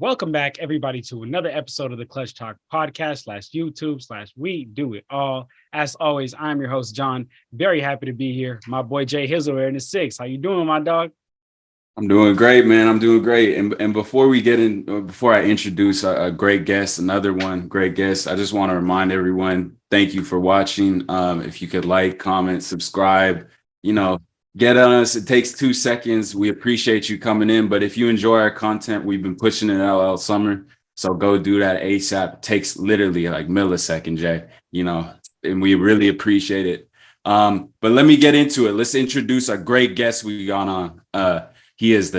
Welcome back, everybody, to another episode of the Clutch Talk podcast /YouTube/ We Do It All. As always, I'm your host, John. Very happy to be here. My boy Jay Hizzle in the six. How you doing, my dog? I'm doing great, man. I'm doing great. And before I introduce a great guest, another one great guest, I just want to remind everyone, thank you for watching. If you could like, comment, subscribe, get on us. It takes 2 seconds. We appreciate you coming in. But if you enjoy our content, we've been pushing it out all summer. So go do that ASAP. It takes literally like millisecond, Jay, and we really appreciate it. But let me get into it. Let's introduce a great guest we got on. He's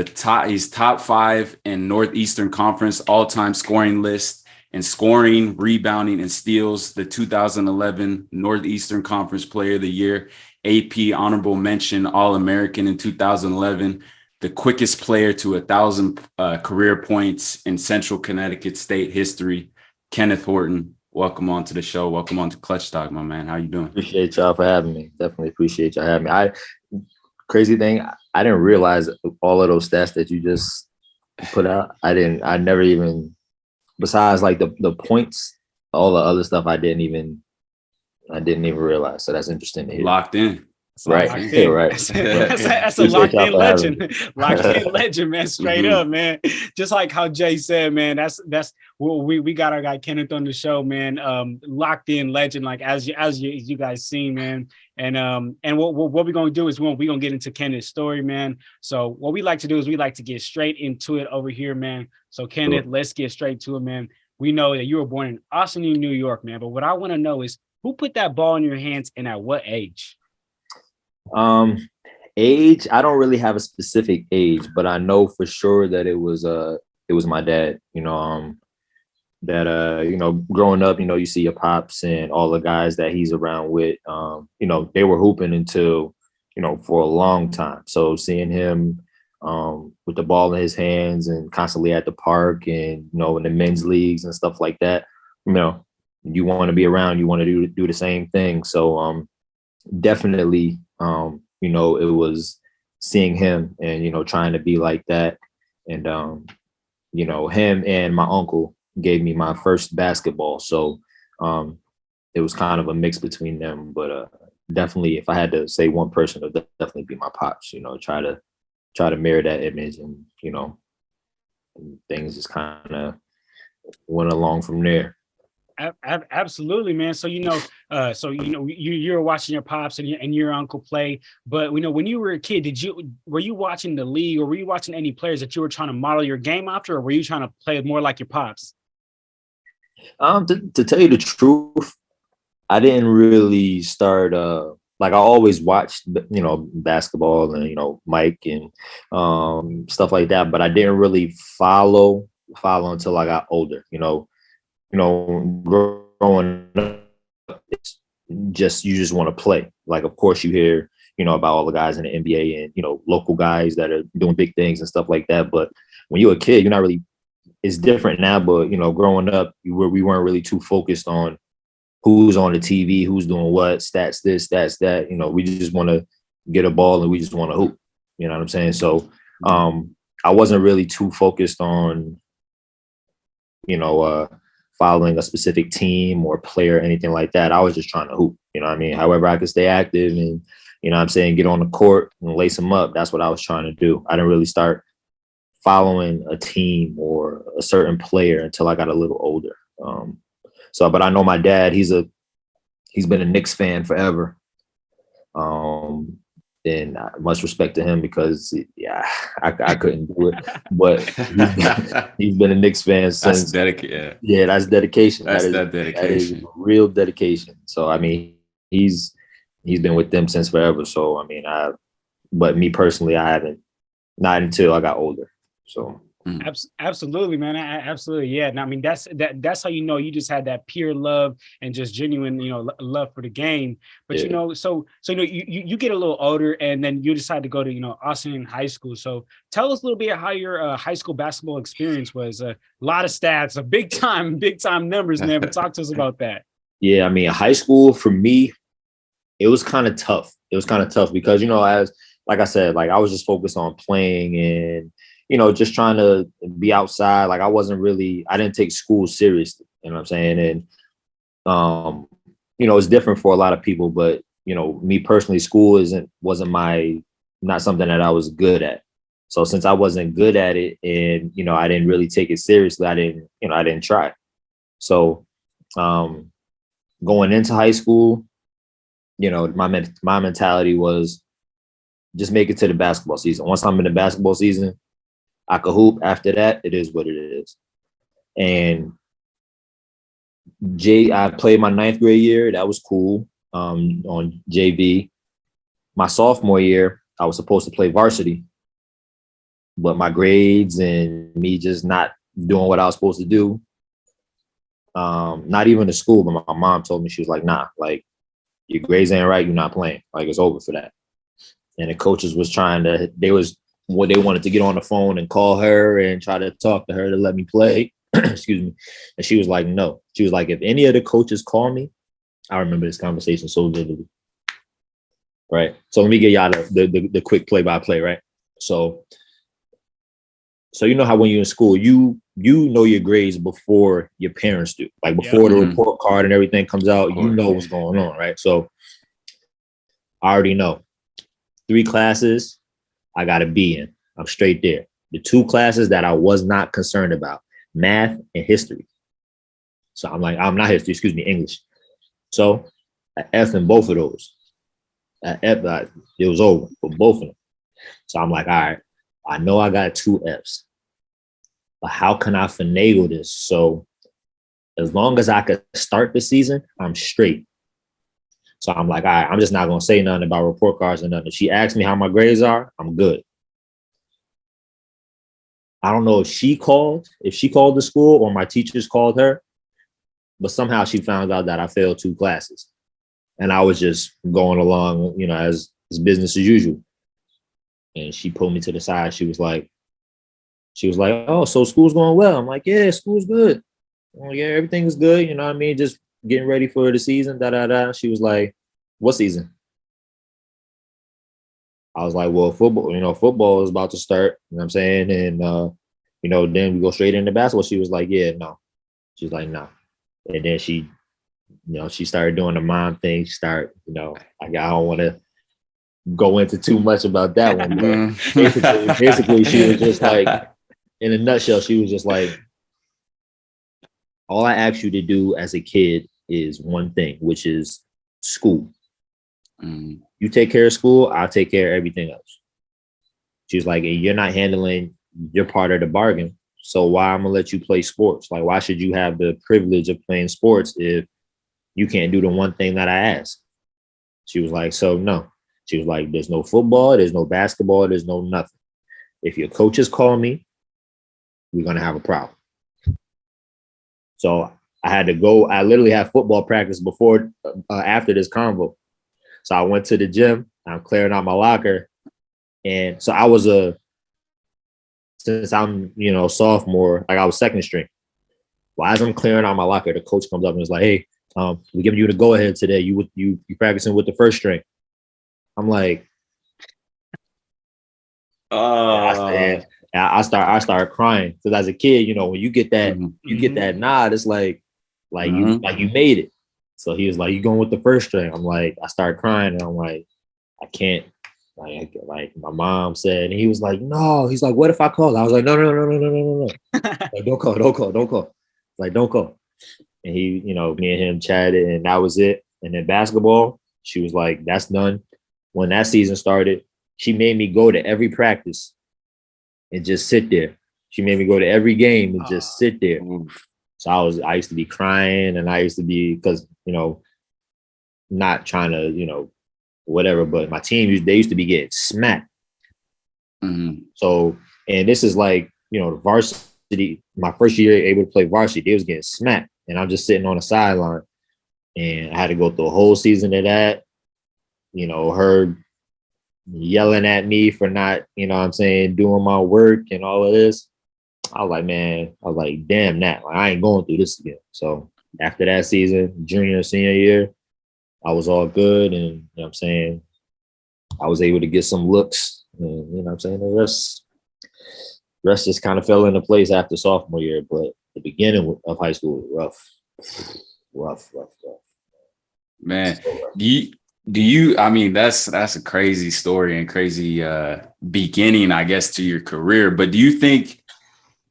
top 5 in Northeastern Conference all-time scoring list and scoring, rebounding, and steals. The 2011 Northeastern Conference Player of the Year, AP honorable mention All-American in 2011, the quickest player to 1,000 career points in Central Connecticut State history, Keneth Horton. Welcome on to the show. Welcome on to Clutch Talk, my man. How you doing? Appreciate y'all for having me. Definitely appreciate y'all having me. Crazy thing, I didn't realize all of those stats that you just put out. I never even, besides like the points, all the other stuff I didn't even realize. So that's interesting to hear. Locked in. Right. Right. That's a locked in legend. Locked in legend, man. Straight up, man. Just like how Jay said, man. That's well, we got our guy Kenneth on the show, man. Locked in legend, like as you guys seen, man. And what we're gonna do is we're gonna get into Kenneth's story, man. So what we like to do is we like to get straight into it over here, man. So Kenneth, Let's get straight to it, man. We know that you were born in Ossining, New York, man. But what I want to know is who put that ball in your hands and at what age? Age, I don't really have a specific age, but I know for sure that it was my dad, growing up, you see your pops and all the guys that he's around with, they were hooping until, for a long time. So seeing him with the ball in his hands and constantly at the park and, in the men's leagues and stuff like that, you want to be around, you want to do the same thing. So definitely, it was seeing him and, trying to be like that. And, him and my uncle gave me my first basketball. So it was kind of a mix between them. But definitely, if I had to say one person, it would definitely be my pops, try to mirror that image and, and things just kind of went along from there. Absolutely, man. So you were watching your pops and your uncle play, but when you were a kid, were you watching the league or were you watching any players that you were trying to model your game after, or were you trying to play more like your pops? To tell you the truth, I didn't really start. Like I always watched, basketball and Mike and stuff like that, but I didn't really follow until I got older. Growing up, you just want to play. Like, of course, you hear, about all the guys in the NBA and, local guys that are doing big things and stuff like that. But when you're a kid, you're not really, it's different now. But, growing up, we weren't really too focused on who's on the TV, who's doing what, stats this, stats that. We just want to get a ball and we just want to hoop. You know what I'm saying? So I wasn't really too focused on, following a specific team or player, anything like that. I was just trying to hoop, however I could stay active and, get on the court and lace them up. That's what I was trying to do. I didn't really start following a team or a certain player until I got a little older. But I know my dad, he's been a Knicks fan forever. And much respect to him because I couldn't do it, but he's been a Knicks fan since. That's dedication. Yeah, that's dedication. That's dedication. That is real dedication. So he's been with them since forever. So but me personally, I haven't, not until I got older. So. Absolutely, man. Absolutely. Yeah. And that's how you just had that pure love and just genuine, love for the game. But, you get a little older and then you decide to go to, Ossining High School. So tell us a little bit how your high school basketball experience was. A lot of stats, big time numbers, man. But talk to us about that. Yeah. High school for me, it was kind of tough. It was kind of tough because, as like I said, like I was just focused on playing and, just trying to be outside. Like I didn't take school seriously, you know what I'm saying? And, it's different for a lot of people, but, me personally, school not something that I was good at. So since I wasn't good at it and, I didn't really take it seriously, I didn't try. So, going into high school, my mentality was just make it to the basketball season. Once I'm in the basketball season, I could hoop. After that, it is what it is. And I played my 9th grade year. That was cool. On JV. My sophomore year, I was supposed to play varsity, but my grades and me just not doing what I was supposed to do. Not even the school, but my mom told me, she was like, nah, like your grades ain't right. You're not playing. Like it's over for that. And the coaches was they wanted to get on the phone and call her and try to talk to her to let me play. Excuse me. And she was like, no. She was like, if any of the coaches call me, I remember this conversation so vividly. Right. So let me get y'all the quick play-by-play, right? So you know how when you're in school, you know your grades before your parents do. Like before the report card and everything comes out, you know what's going on, right? So I already know 3 classes I got a B in. I'm straight there. The 2 classes that I was not concerned about, math and history. So I'm not history, excuse me, English. So I F in both of those. It was over for both of them. So I'm like, all right, I know I got 2 Fs, but how can I finagle this? So as long as I could start the season, I'm straight. So I'm like, all right, I'm just not going to say nothing about report cards or nothing. If she asks me how my grades are, I'm good. I don't know if she called the school or my teachers called her, but somehow she found out that I failed 2 classes. And I was just going along, as business as usual. And she pulled me to the side. She was like, oh, so school's going well. I'm like, yeah, school's good. Oh, yeah, everything is good. You know what I mean? Just getting ready for the season, She was like, what season? I was like, well, football is about to start. You know what I'm saying? And, then we go straight into basketball. She was like, yeah, no. She's like, no. And then she started doing the mom thing. She started, I don't want to go into too much about that one. But basically, she was just like, in a nutshell, she was just like, all I asked you to do as a kid is one thing, which is school. You take care of school, I'll take care of everything else. She was like, you're not handling your part of the bargain. So why I'm gonna let you play sports? Like, why should you have the privilege of playing sports if you can't do the one thing that I asked? She was like, so no. She was like, there's no football, there's no basketball, there's no nothing. If your coaches call me, we're gonna have a problem. So I had to go. I literally had football practice after this convo. So I went to the gym. I'm clearing out my locker, and so since I'm sophomore, like I was second string. Well, as I'm clearing out my locker, the coach comes up and is like, "Hey, we're giving you the go ahead today. You practicing with the first string." I'm like, I start crying because as a kid, when you get that get that nod, it's like you made it. So he was like, "You going with the first string?" I'm like, I started crying and I'm like, I can't. Like my mom said, and he was like, "No." He's like, "What if I call?" I was like, "No. Like, don't call. Like, don't call." And he, me and him chatted, and that was it. And then basketball, she was like, "That's done." When that season started, she made me go to every practice and just sit there. She made me go to every game and just sit there. So I used to be crying, and I used to be, because, not trying to, whatever, but my team, they used to be getting smacked. So, and this is like, the varsity, my first year able to play varsity, they was getting smacked, and I'm just sitting on the sideline, and I had to go through a whole season of that, her yelling at me for not, doing my work and all of this. I was like, damn that. Like, I ain't going through this again. So after that season, junior and senior year, I was all good. And, I was able to get some looks. And, the rest rest just kind of fell into place after sophomore year. But the beginning of high school was rough. Man, do you I mean that's a crazy story and crazy beginning, I guess, to your career. But do you think,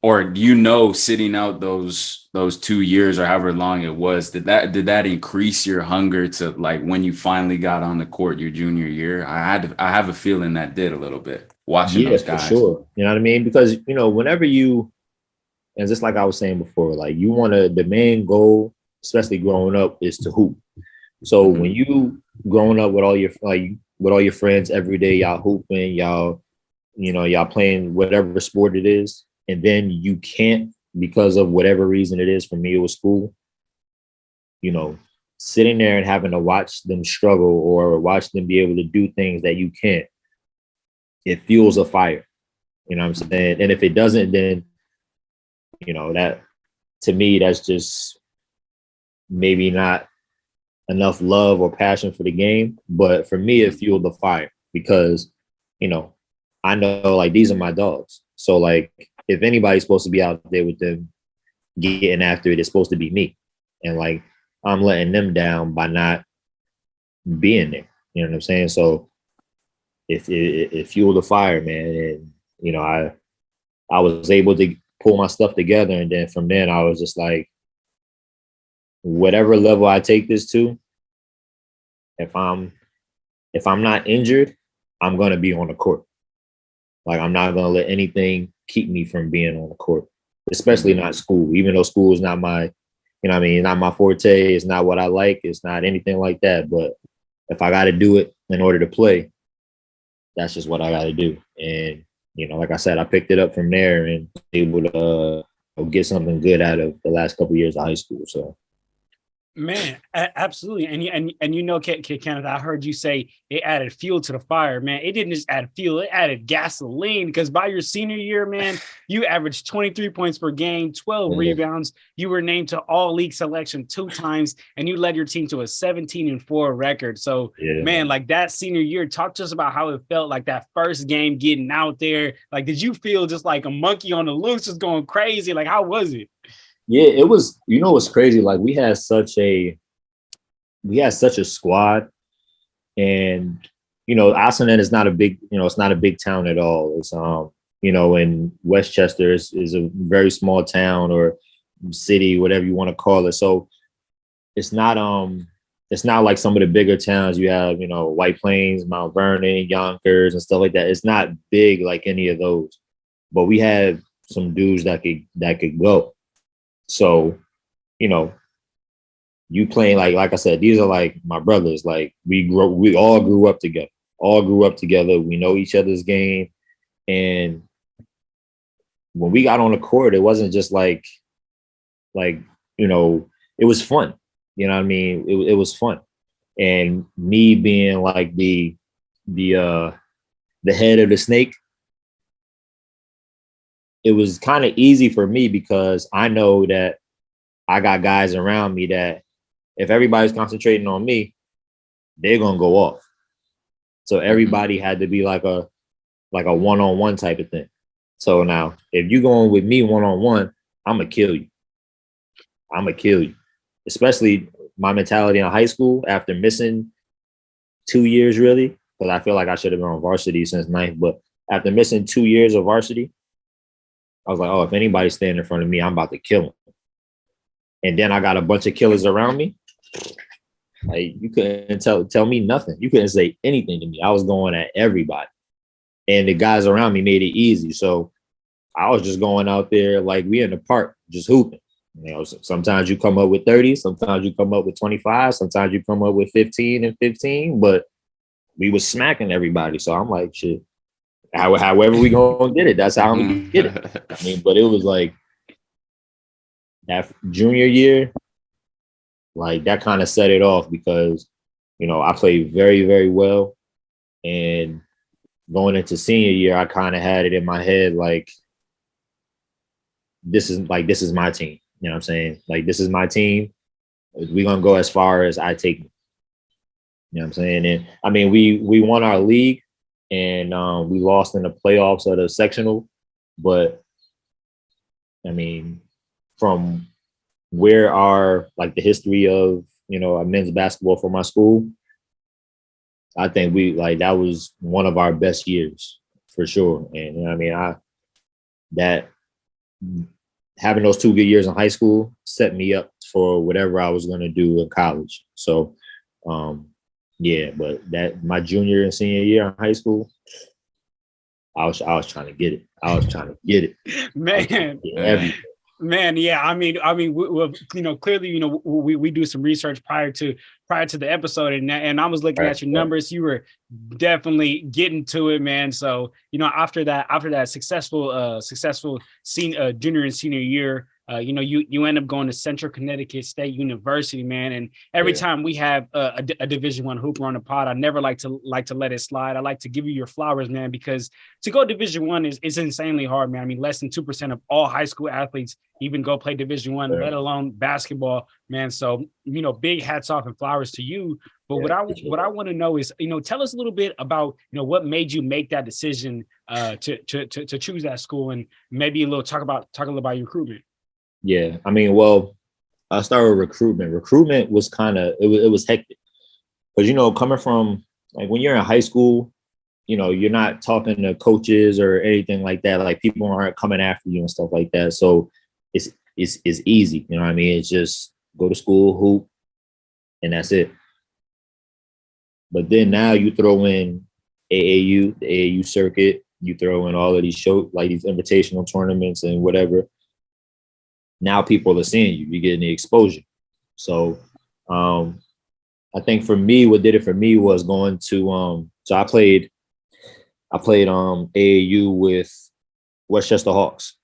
or do you know, sitting out those 2 years or however long it was, did that increase your hunger to, like, when you finally got on the court your junior year? I have a feeling that did a little bit watching Yeah, those for guys. sure. You know what I mean? Because, whenever you, and just like I was saying before, like you want to, the main goal, especially growing up, is to hoop. So when you growing up with all your friends every day, y'all hooping, y'all playing whatever sport it is, and then you can't because of whatever reason it is. For me, it was school. Sitting there and having to watch them struggle or watch them be able to do things that you can't. It fuels a fire. You know what I'm saying? And if it doesn't, then that, to me, that's just maybe not enough love or passion for the game. But for me, it fueled the fire because, I know, like, these are my dogs. So, like, if anybody's supposed to be out there with them getting after it, it's supposed to be me. And, like, I'm letting them down by not being there. You know what I'm saying? So it fueled the fire, man. And, I was able to pull my stuff together. And then from then I was just like, whatever level I take this to, if I'm not injured, I'm going to be on the court. Like, I'm not going to let anything keep me from being on the court, especially not school, even though school is not my, not my forte. It's not what I like. It's not anything like that. But if I got to do it in order to play, that's just what I got to do. And, like I said, I picked it up from there and able to get something good out of the last couple of years of high school. So. Man, absolutely. And Kenneth, I heard you say it added fuel to the fire, man. It didn't just add fuel, it added gasoline, because by your senior year, man, you averaged 23 points per game, 12 rebounds. You were named to all league selection 2 times, and you led your team to a 17-4 record. So, man, like that senior year, talk to us about how it felt, like that first game getting out there. Like, did you feel just like a monkey on the loose, just going crazy? Like, how was it? Yeah, it was, what's crazy. Like, we had such a squad, and, Ossining is not a big, it's not a big town at all. It's, in Westchester is a very small town or city, whatever you want to call it. So it's not like some of the bigger towns you have, White Plains, Mount Vernon, Yonkers and stuff like that. It's not big like any of those, but we had some dudes that could go. So, you playing, like I said, these are like my brothers. Like, we all grew up together. We know each other's game. And when we got on the court, it wasn't just like, it was fun. You know what I mean? It was fun. And me being like the head of the snake, it was kind of easy for me because I know that I got guys around me that if everybody's concentrating on me, they're going to go off. So everybody had to be like a one-on-one type of thing. So now if you're going with me one-on-one, I'm going to kill you. Especially my mentality in high school after missing 2 years, really, because I feel like I should have been on varsity since 9th. But after missing 2 years of varsity, I was like, oh, if anybody's standing in front of me, I'm about to kill him. And then I got a bunch of killers around me. Like, you couldn't tell me nothing. You couldn't say anything to me. I was going at everybody. And the guys around me made it easy. So I was just going out there like we in the park, just hooping. Sometimes you come up with 30, sometimes you come up with 25, sometimes you come up with 15 and 15, but we was smacking everybody. So I'm like, shit. However we gonna get it, that's how I'm gonna get it. I mean, but it was like that junior year, like that kind of set it off because, I played very, very well. And going into senior year, I kind of had it in my head, like, this is my team. You know what I'm saying? Like, this is my team. We're gonna go as far as I take me. You know what I'm saying? And I mean, we won our league. And we lost in the playoffs of the sectional But I mean, from where are like the history of, men's basketball for my school, I think that was one of our best years for sure. And I mean, that having those 2 good years in high school set me up for whatever I was going to do in college. So, yeah, but that my junior and senior year in high school, I was trying to get it. I was trying to get it, man. Man, yeah. I mean, clearly, we do some research prior to the episode, and I was looking at your numbers. You were definitely getting to it, man. So, after that successful junior and senior year, you end up going to Central Connecticut State University, man. And every time we have a Division I hooper on the pod, I never like to let it slide. I like to give you your flowers, man, because to go Division I is insanely hard, man. I mean, less than 2% of all high school athletes even go play Division I, let alone basketball, man. So, big hats off and flowers to you. But what I want to know is, tell us a little bit about, what made you make that decision to choose that school, and maybe talk a little about your recruitment. Yeah, I mean, well, I started with recruitment. Recruitment was it was hectic because, coming from like when you're in high school, you're not talking to coaches or anything like that. Like people aren't coming after you and stuff like that. So it's easy. You know what I mean? It's just go to school, hoop, and that's it. But then now you throw in AAU, the AAU circuit, you throw in all of these these invitational tournaments and whatever. Now people are seeing you. You're getting the exposure. So I think for me, what did it for me was going to so I played AAU with Westchester Hawks.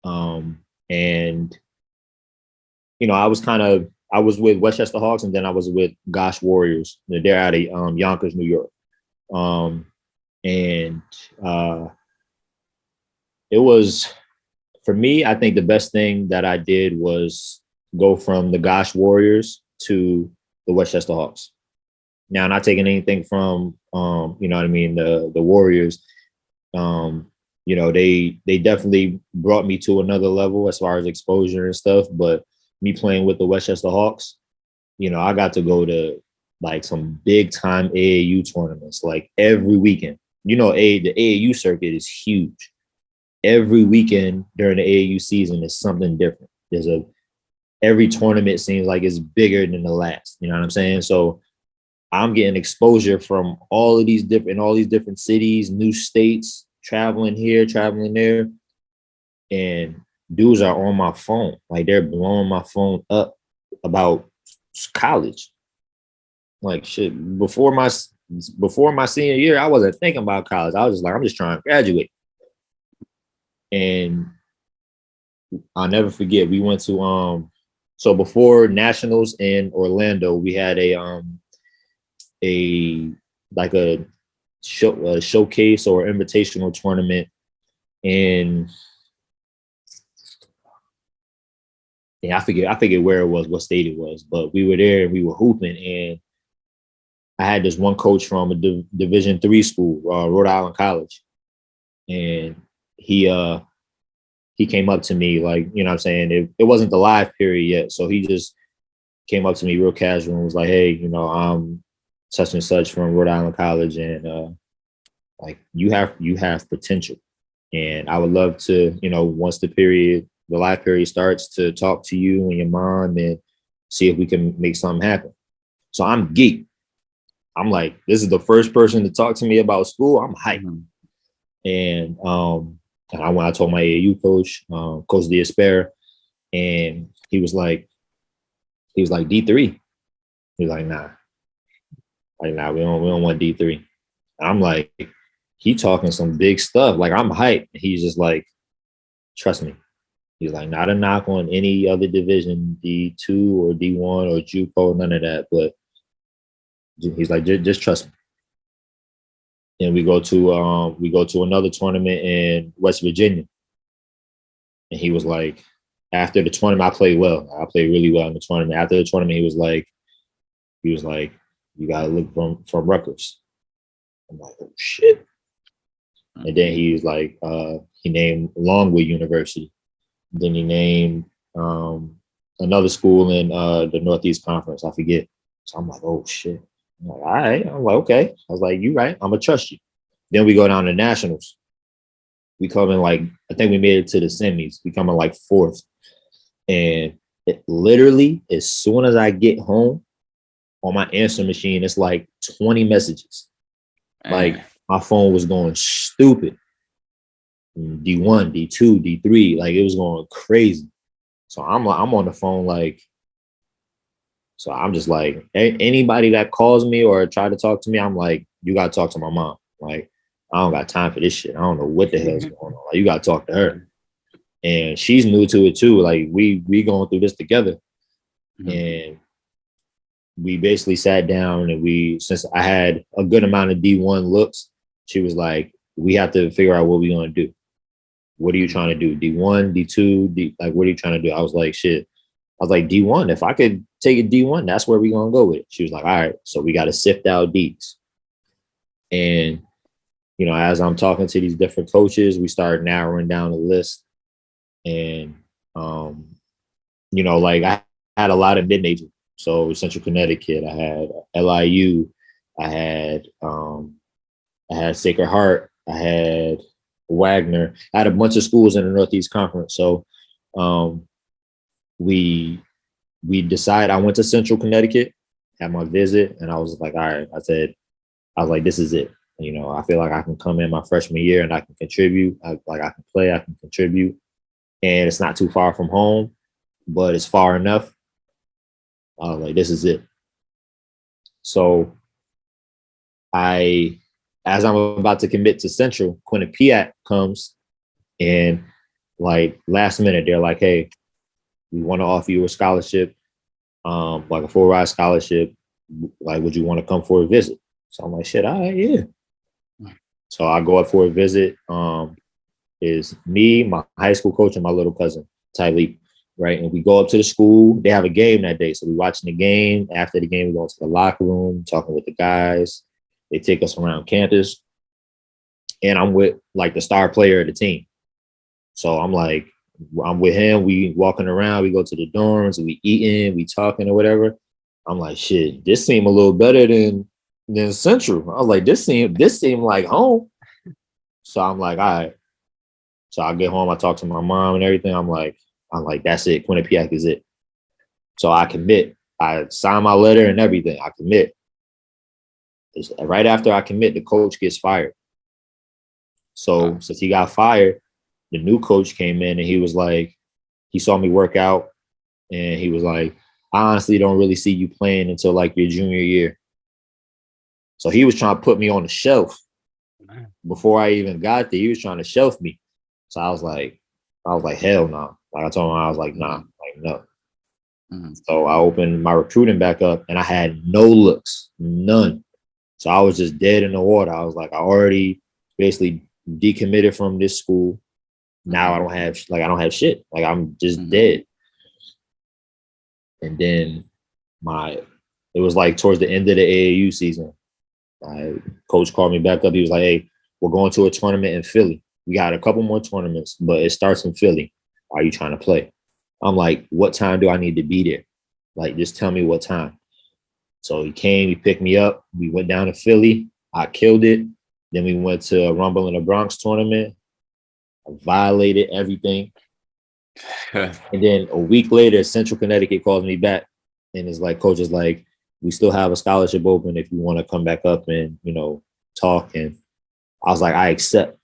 And I was with Westchester Hawks, and then I was with Gosh Warriors. They're out of Yonkers, New York. And it was, for me, I think the best thing that I did was go from the Gosh Warriors to the Westchester Hawks. Now, not taking anything from, the Warriors. They definitely brought me to another level as far as exposure and stuff. But me playing with the Westchester Hawks, I got to go to like some big time AAU tournaments like every weekend. The AAU circuit is huge. Every weekend during the AAU season is something different. Every tournament seems like it's bigger than the last. You know what I'm saying? So I'm getting exposure from all these different cities, new states, traveling here, traveling there. And dudes are on my phone. Like they're blowing my phone up about college. Like shit. Before my senior year, I wasn't thinking about college. I was just like, I'm just trying to graduate. And I'll never forget, we went to so before nationals in Orlando, we had a showcase or invitational tournament in, I forget where it was, what state it was, but we were there and we were hooping, and I had this one coach from a Division III school, Rhode Island College, and he came up to me like, you know what I'm saying, it wasn't the live period yet, so he just came up to me real casual and was like, hey, I'm such and such from Rhode Island College, and like you have potential, and I would love to, once the live period starts, to talk to you and your mom and see if we can make something happen. So I'm geeked. I'm like, this is the first person to talk to me about school. I'm hyped. And I told my AAU coach, Coach Diasper, and he was like D3. He was like, nah, we don't want D3. I'm like, he talking some big stuff. Like I'm hyped. He's just like, trust me. He's like, not a knock on any other division, D2 or D1 or JUCO, none of that. But he's like, just trust me. And we go to another tournament in West Virginia. And he was like, after the tournament, I played well. I played really well in the tournament. After the tournament, he was like, you gotta look from Rutgers. I'm like, oh shit. And then he was like, he named Longwood University. Then he named another school in the Northeast Conference. I forget. So I'm like, oh shit. I'm like, all right. I'm like, okay. I was like, you right. I'm gonna trust you. Then we go down to nationals. We come in like, I think we made it to the semis. We come in like fourth. And it literally, as soon as I get home on my answer machine, it's like 20 messages. Like my phone was going stupid. D1, D2, D3, like it was going crazy. So I'm on the phone like, so I'm just like, anybody that calls me or try to talk to me, I'm like, you gotta talk to my mom. Like, I don't got time for this shit. I don't know what the hell's going on. Like, you gotta talk to her. And she's new to it too. Like we going through this together. And we basically sat down and since I had a good amount of D1 looks, she was like, we have to figure out what we're gonna do. What are you trying to do? D1, D2, like what are you trying to do? I was like, shit. I was like, D1, if I could take a D1, that's where we're gonna go with it. She was like, all right, so we gotta sift out Ds. And you know, as I'm talking to these different coaches, we started narrowing down the list. And you know, like I had a lot of mid-major. So Central Connecticut, I had LIU, I had Sacred Heart, I had Wagner. I had a bunch of schools in the Northeast Conference. So we decided, I went to Central Connecticut, had my visit, and I was like, all right, I was like, this is it. You know, I feel like I can come in my freshman year and I can contribute. I can play, I can contribute. And it's not too far from home, but it's far enough. I was like, this is it. So as I'm about to commit to Central, Quinnipiac comes and like last minute, they're like, hey, we want to offer you a scholarship, like a full ride scholarship. Like, would you want to come for a visit? So I'm like, shit, all right, yeah. So I go up for a visit. Is me, my high school coach, and my little cousin, Tyleep, right? And we go up to the school. They have a game that day. So we're watching the game. After the game, we go to the locker room, talking with the guys. They take us around campus. And I'm with like the star player of the team. So I'm with him. We walking around. We go to the dorms. We eating. We talking or whatever. I'm like, shit, this seemed a little better than Central. I was like, this seemed like home. So I'm like, all right. So I get home. I talk to my mom and everything. I'm like, that's it. Quinnipiac is it. So I commit. I sign my letter and everything. I commit. Right after I commit, the coach gets fired. So since he got fired, the new coach came in and he was like, he saw me work out and he was like, I honestly don't really see you playing until like your junior year. So he was trying to put me on the shelf before I even got there. He was trying to shelf me. So I was like, hell no. Like I told him, I was like, nah, like no. So I opened my recruiting back up and I had no looks, none. So I was just dead in the water. I was like, I already basically decommitted from this school. Now I don't have shit. Like I'm just dead. And then it was like towards the end of the AAU season. My coach called me back up. He was like, hey, we're going to a tournament in Philly. We got a couple more tournaments, but it starts in Philly. Are you trying to play? I'm like, what time do I need to be there? Like, just tell me what time. So he came, he picked me up. We went down to Philly. I killed it. Then we went to a Rumble in the Bronx tournament. I violated everything. And then a week later, Central Connecticut calls me back and is like, coach is like, we still have a scholarship open if you want to come back up and, you know, talk. And I was like, I accept.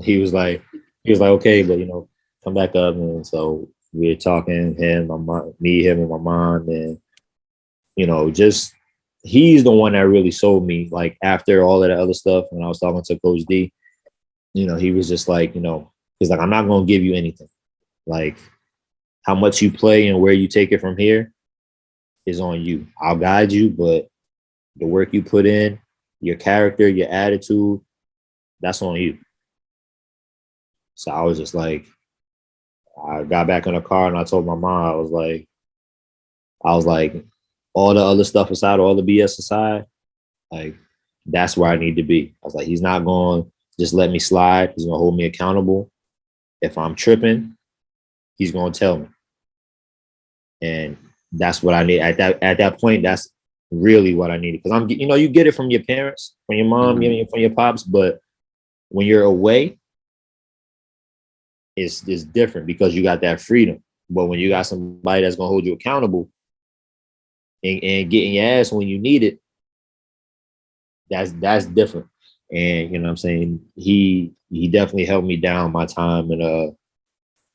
He was like, okay, but, you know, come back up. And so we were talking, him, and my mom. And, you know, just he's the one that really sold me. Like after all of that other stuff, when I was talking to Coach D, you know, he was just like, you know, he's like, I'm not going to give you anything. Like how much you play and where you take it from here is on you. I'll guide you, but the work you put in, your character, your attitude, that's on you. So I was just like, I got back in the car and I told my mom, I was like, all the other stuff aside, all the BS aside, like that's where I need to be. I was like, he's not going to just let me slide. He's going to hold me accountable. If I'm tripping, he's going to tell me. And that's what I need at that point. That's really what I needed. Because you get it from your parents, from your mom, from your pops. But when you're away, it's different because you got that freedom. But when you got somebody that's going to hold you accountable and getting your ass when you need it, that's different. And you know what I'm saying? He definitely helped me down my time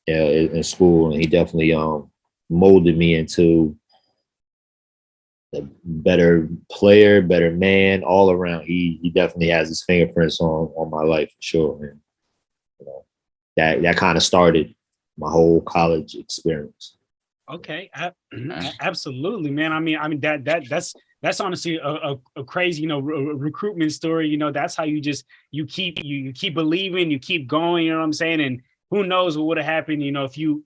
in school, and he definitely molded me into a better player, better man all around. He definitely has his fingerprints on my life for sure. And you know, that kind of started my whole college experience. Okay, absolutely, man. I mean that's honestly a crazy, recruitment story. That's how you keep believing, you keep going. You know what I'm saying? And who knows what would have happened, if you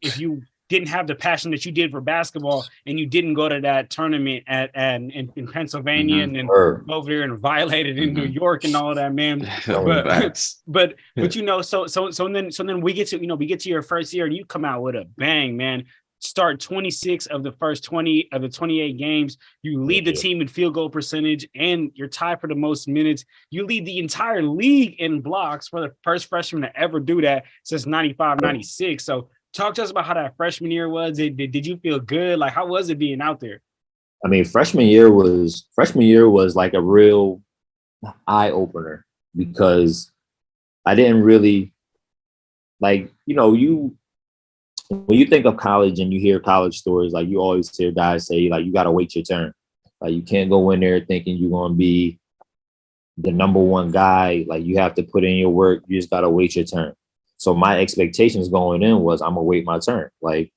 didn't have the passion that you did for basketball and you didn't go to that tournament in Pennsylvania and then over there and violated in New York and all that, man. But so then we get to your first year and you come out with a bang, man. Start 26 of the first 20 of the 28 games. You lead the team in field goal percentage and you're tied for the most minutes. You lead the entire league in blocks for the first freshman to ever do that since 95, 96. So talk to us about how that freshman year was. Did you feel good? Like, how was it being out there? I mean, freshman year was like a real eye opener because I didn't really when you think of college and you hear college stories, like you always hear guys say, like, you got to wait your turn. Like, you can't go in there thinking you're going to be the number one guy. Like, you have to put in your work. You just got to wait your turn. So my expectations going in was I'm going to wait my turn. Like,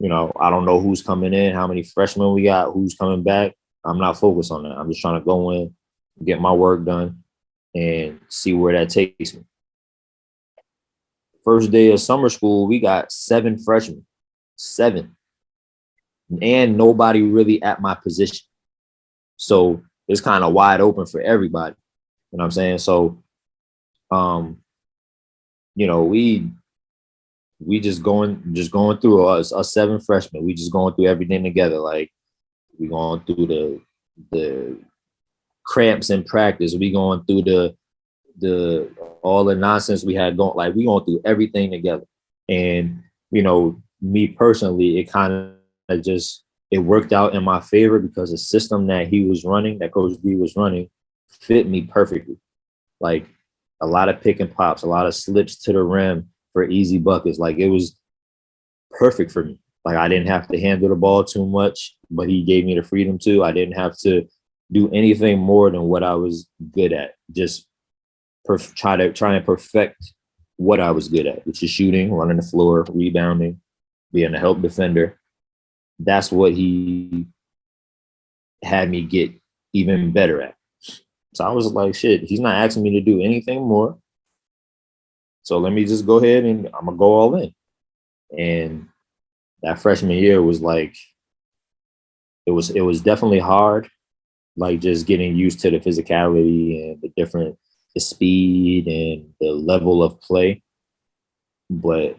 I don't know who's coming in, how many freshmen we got, who's coming back. I'm not focused on that. I'm just trying to go in, get my work done, and see where that takes me. First day of summer school, we got 7 freshmen, 7, and nobody really at my position. So it's kind of wide open for everybody. You know what I'm saying? So, we just going through us 7 freshmen. We just going through everything together. Like, we going through the cramps in practice. We going through the all the nonsense we had going. Like, we going through everything together. And me personally, it kind of it worked out in my favor because the system that he was running, that Coach B was running, fit me perfectly. Like, a lot of pick and pops, a lot of slips to the rim for easy buckets. Like, it was perfect for me. Like, I didn't have to handle the ball too much, but he gave me the freedom to. I didn't have to do anything more than what I was good at. Just try and perfect what I was good at, which is shooting, running the floor, rebounding, being a help defender. That's what he had me get even better at. So I was like, shit, he's not asking me to do anything more. So let me just go ahead and I'm going to go all in. And that freshman year was like, it was definitely hard, like just getting used to the physicality and the speed and the level of play. But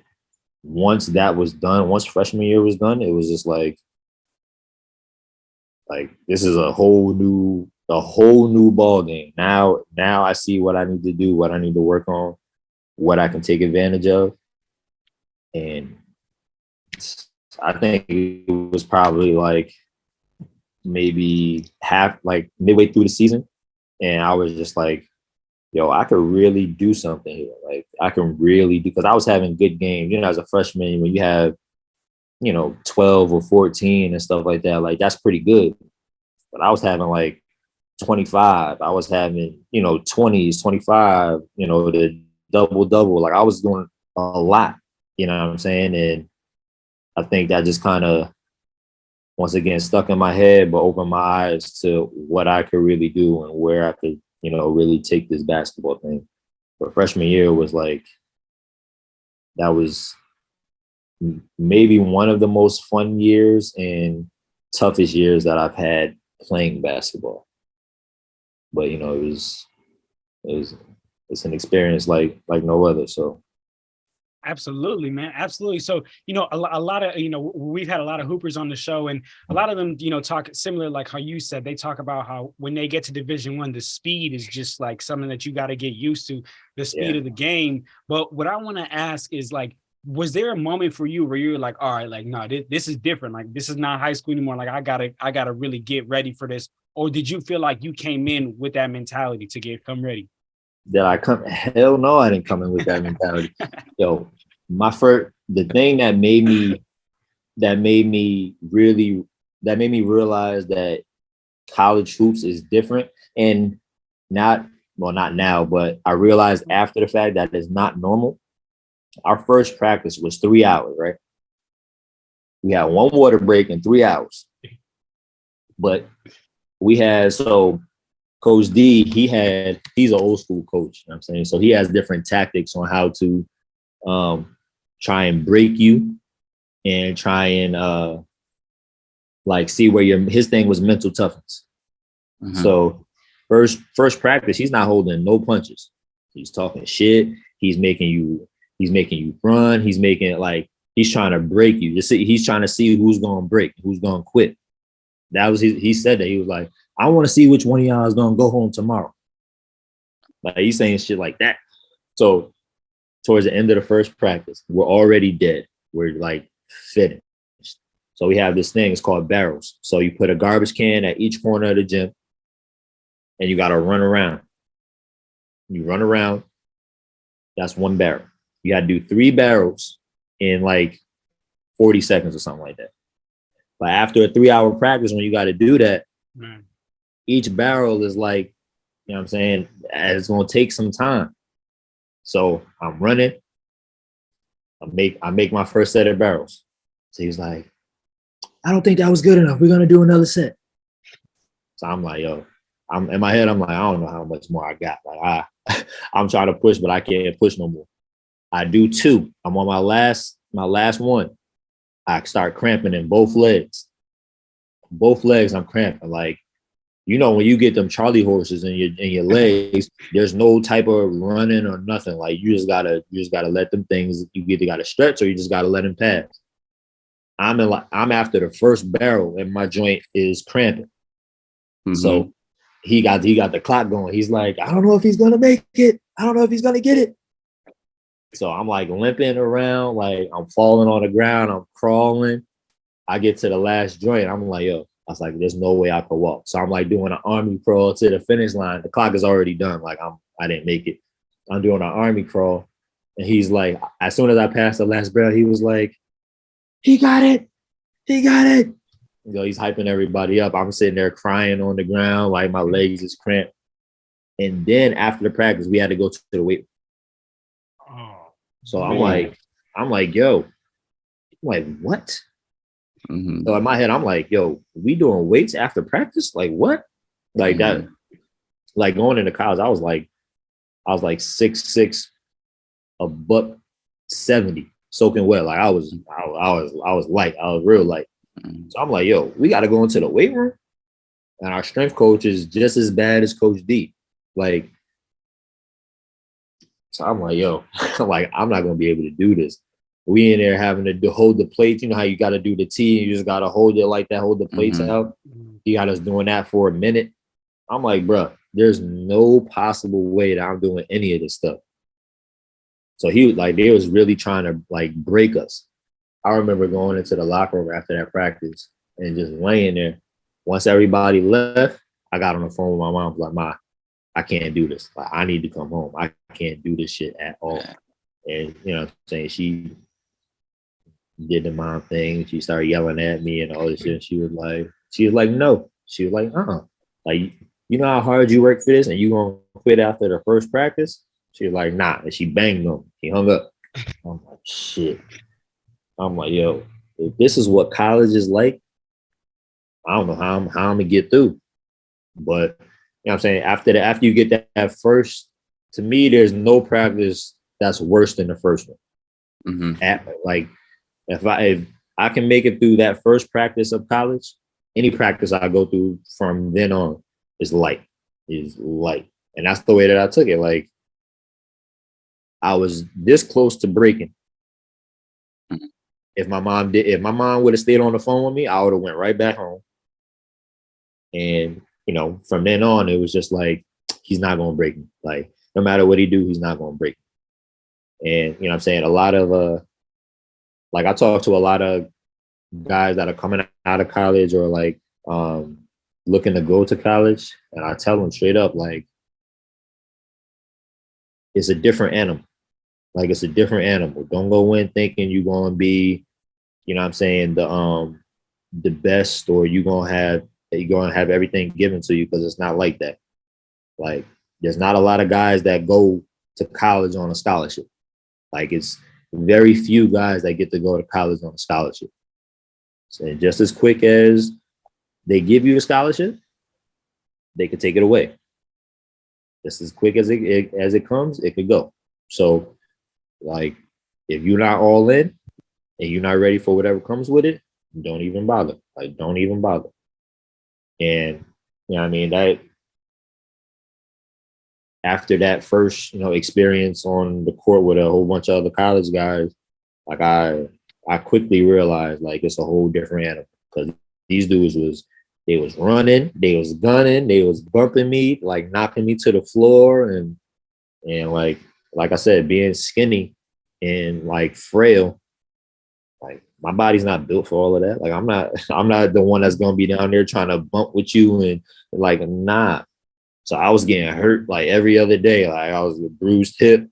once that was done, once freshman year was done, it was just like this is a whole new ball game. Now I see what I need to do, what I need to work on, what I can take advantage of. And I think it was probably like maybe midway through the season. And I was just like, yo, I could really do something here. Like, I can really do, because I was having good games. As a freshman, when you have, 12 or 14 and stuff like that, like, that's pretty good. But I was having like 25. I was having, 20s, 25, the double. Like, I was doing a lot, you know what I'm saying? And I think that just kind of, once again, stuck in my head, but opened my eyes to what I could really do and where I could, really take this basketball thing. But freshman year was like, that was maybe one of the most fun years and toughest years that I've had playing basketball. but you know, it was it's an experience like no other. So Absolutely, man. Absolutely. So, a lot of, we've had a lot of hoopers on the show, and a lot of them, talk similar, like how you said, they talk about how when they get to Division I, the speed is just like something that you got to get used to, the speed of the game. But what I want to ask is, like, was there a moment for you where you're like, all right, like, no, this is different. Like, this is not high school anymore. Like, I gotta really get ready for this. Or did you feel like you came in with that mentality to come ready? did I come? Hell no, I didn't come in with that mentality. Yo, the thing that made me realize that college hoops is different, and not now, but I realized after the fact that it's not normal. Our first practice was 3 hours, right? We had one water break in 3 hours. But we had, so Coach D, he's an old school coach, you know what I'm saying? So he has different tactics on how to try and break you and try and like see where his thing was mental toughness. Mm-hmm. So first practice, he's not holding no punches. He's talking shit. He's making you run. He's making it like he's trying to break you. He's trying to see who's going to break, who's going to quit. That was he said that. He was like, I want to see which one of y'all is going to go home tomorrow. Like, he's saying shit like that. So towards the end of the first practice, we're already dead. We're like finished. So we have this thing, it's called barrels. So you put a garbage can at each corner of the gym and you got to run around. You run around. That's one barrel. You got to do 3 barrels in like 40 seconds or something like that. But after a 3-hour practice, when you got to do that, each barrel is like, you know what I'm saying, it's going to take some time. So I'm running. I make my first set of barrels. So he's like, I don't think that was good enough. We're going to do another set. So I'm like, yo, in my head, I'm like, I don't know how much more I got. Like, I'm trying to push, but I can't push no more. I do 2. I'm on my last one. I start cramping in both legs. Both legs, I'm cramping. Like, when you get them Charlie horses in your legs, there's no type of running or nothing. Like, you just gotta let them things. You either gotta stretch or you just gotta let them pass. I'm after the first barrel and my joint is cramping. Mm-hmm. So he got the clock going. He's like, I don't know if he's gonna make it. I don't know if he's gonna get it. So I'm like limping around, like I'm falling on the ground, I'm crawling. I get to the last joint. I'm like, yo, I was like, there's no way I could walk. So I'm like doing an army crawl to the finish line. The clock is already done. Like I didn't make it. I'm doing an army crawl. And he's like, as soon as I passed the last barrel, he was like, he got it. He got it. He's hyping everybody up. I'm sitting there crying on the ground, like my legs is cramped. And then after the practice, we had to go to the weight room. So I'm like, yo, what? Mm-hmm. So in my head, I'm like, yo, we doing weights after practice? Like, what? Like that, like going into college, I was like 6'6", $170, soaking wet. Like I was light. I was real light. So I'm like, yo, we got to go into the weight room. And our strength coach is just as bad as Coach D. Like, so I'm like, yo, I'm not going to be able to do this. We in there having to hold the plates. You know how you got to do the T and you just got to hold it like that, hold the plates out. He got us doing that for a minute. I'm like, bro, there's no possible way that I'm doing any of this stuff. So they was really trying to like break us. I remember going into the locker room after that practice and just laying there. Once everybody left, I got on the phone with my mom. I was like, Ma, I can't do this. Like, I need to come home. I can't do this shit at all. And, you know what I'm saying? She did the mom thing. She started yelling at me and all this shit. She was like, no. She was like, like, you know how hard you work for this and you gonna quit after the first practice? She was like, nah. And she banged him. He hung up. I'm like, shit. I'm like, yo, if this is what college is like, I don't know how I'm gonna get through. But you know what I'm saying? After you get that first, to me, there's no practice that's worse than the first one. Mm-hmm. Like, if I can make it through that first practice of college, any practice I go through from then on is light. is light. And that's the way that I took it. Like, I was this close to breaking. If my mom would have stayed on the phone with me, I would have went right back home. And, you know, from then on, it was just like, he's not going to break me. Like, no matter what he do, he's not going to break me. And, you know what I'm saying? A lot of, like, I talk to a lot of guys that are coming out of college or like looking to go to college. And I tell them straight up, like, it's a different animal. Like, it's a different animal. Don't go in thinking you're going to be, you know what I'm saying, the best, or you're going to have everything given to you, because it's not like that. Like, there's not a lot of guys that go to college on a scholarship. Like, it's very few guys that get to go to college on a scholarship. So just as quick as they give you a scholarship, they could take it away. Just as quick as it comes, it could go. So, like, if you're not all in and you're not ready for whatever comes with it, don't even bother. Like, don't even bother. And, you know what I mean, that after that first, you know, experience on the court with a whole bunch of other college guys, like, I quickly realized, like, it's a whole different animal, because these dudes they was running, they was gunning, they was bumping me, like knocking me to the floor, and like I said, being skinny and like frail, like, my body's not built for all of that. Like, I'm not the one that's gonna be down there trying to bump with you, and like, nah. So I was getting hurt like every other day. Like, I was with bruised hip,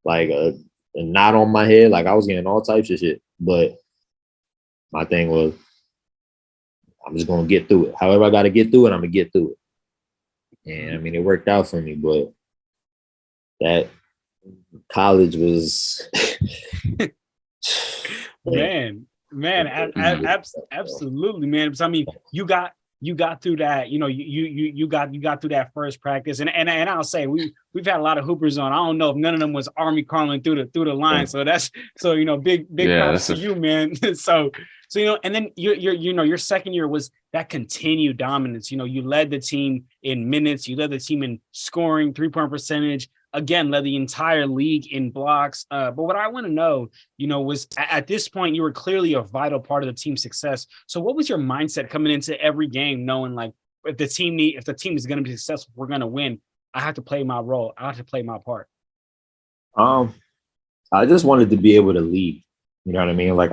like a knot on my head. Like, I was getting all types of shit. But my thing was, I'm just gonna get through it. However I gotta get through it, I'm gonna get through it. And I mean, it worked out for me, but that college was man, absolutely, man. Because I mean, you got through that. You know, you got through that first practice, and I'll say we've had a lot of hoopers on. I don't know if none of them was army crawling through the line. So you know, big props to you, man. So you know, and then your second year was that continued dominance. You know, you led the team in minutes, you led the team in scoring, 3-point percentage. Again, led the entire league in blocks. But what I want to know, you know, was at this point, you were clearly a vital part of the team's success. So what was your mindset coming into every game, knowing like, if the team is going to be successful, we're going to win, I have to play my role. I have to play my part. I just wanted to be able to lead. You know what I mean? Like,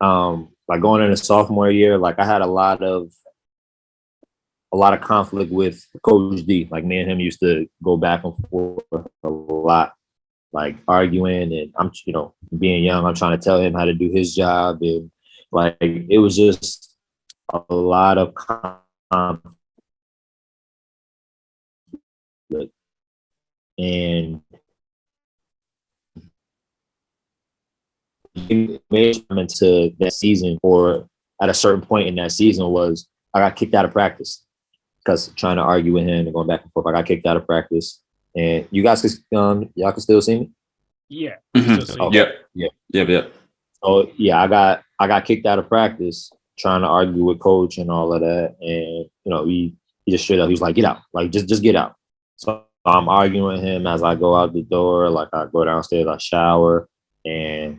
like going into sophomore year, like, I had a lot of conflict with Coach D. Like, me and him used to go back and forth a lot, like arguing, and I'm, you know, being young, I'm trying to tell him how to do his job, and like, it was just a lot of conflict. And into that season, or at a certain point in that season, was I got kicked out of practice because trying to argue with him and going back and forth. I got kicked out of practice, and you guys y'all can still see me. Yeah. Mm-hmm. Okay. Yep. So yeah, I got kicked out of practice trying to argue with coach and all of that, and you know, he just straight up, he's like, get out, like, just get out. So I'm arguing with him as I go out the door. Like, I go downstairs, I shower, and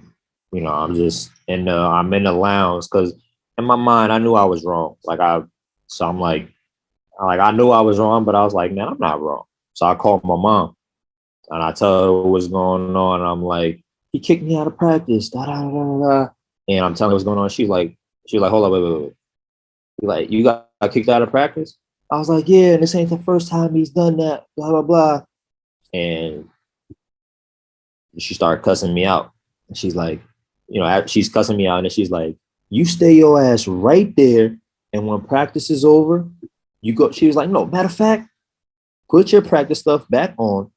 you know, I'm just in the lounge, because in my mind I knew I was wrong. I'm like, I knew I was wrong, but I was like, man, I'm not wrong. So I called my mom and I tell her what's going on. I'm like, he kicked me out of practice. Da, da, da, da. And I'm telling her what's going on. She's like, hold on, wait. She's like, you got kicked out of practice? I was like, yeah, and this ain't the first time he's done that, blah, blah, blah. And she started cussing me out. And she's like, you know, she's cussing me out, and she's like, you stay your ass right there. And when practice is over, you go. She was like, no, matter of fact, put your practice stuff back on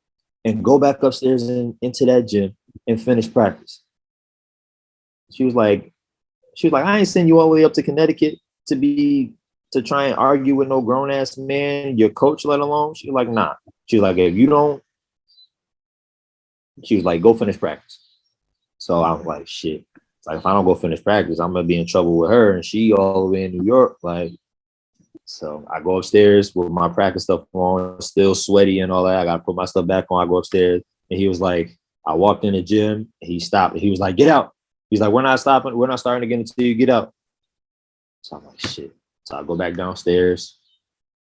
and go back upstairs and into that gym and finish practice. She was like, I ain't send you all the way up to Connecticut to try and argue with no grown ass man, your coach, let alone. She was like, nah. She was like, if you don't, she was like, go finish practice. So I was like, shit. Like, if I don't go finish practice, I'm gonna be in trouble with her, and she all the way in New York. Like, So I go upstairs with my practice stuff on, still sweaty and all that. I got to put my stuff back on. I go upstairs, and he was like, I walked in the gym. He stopped. He was like, get out. He's like, we're not stopping. We're not starting again until you get out. So I'm like, shit. So I go back downstairs,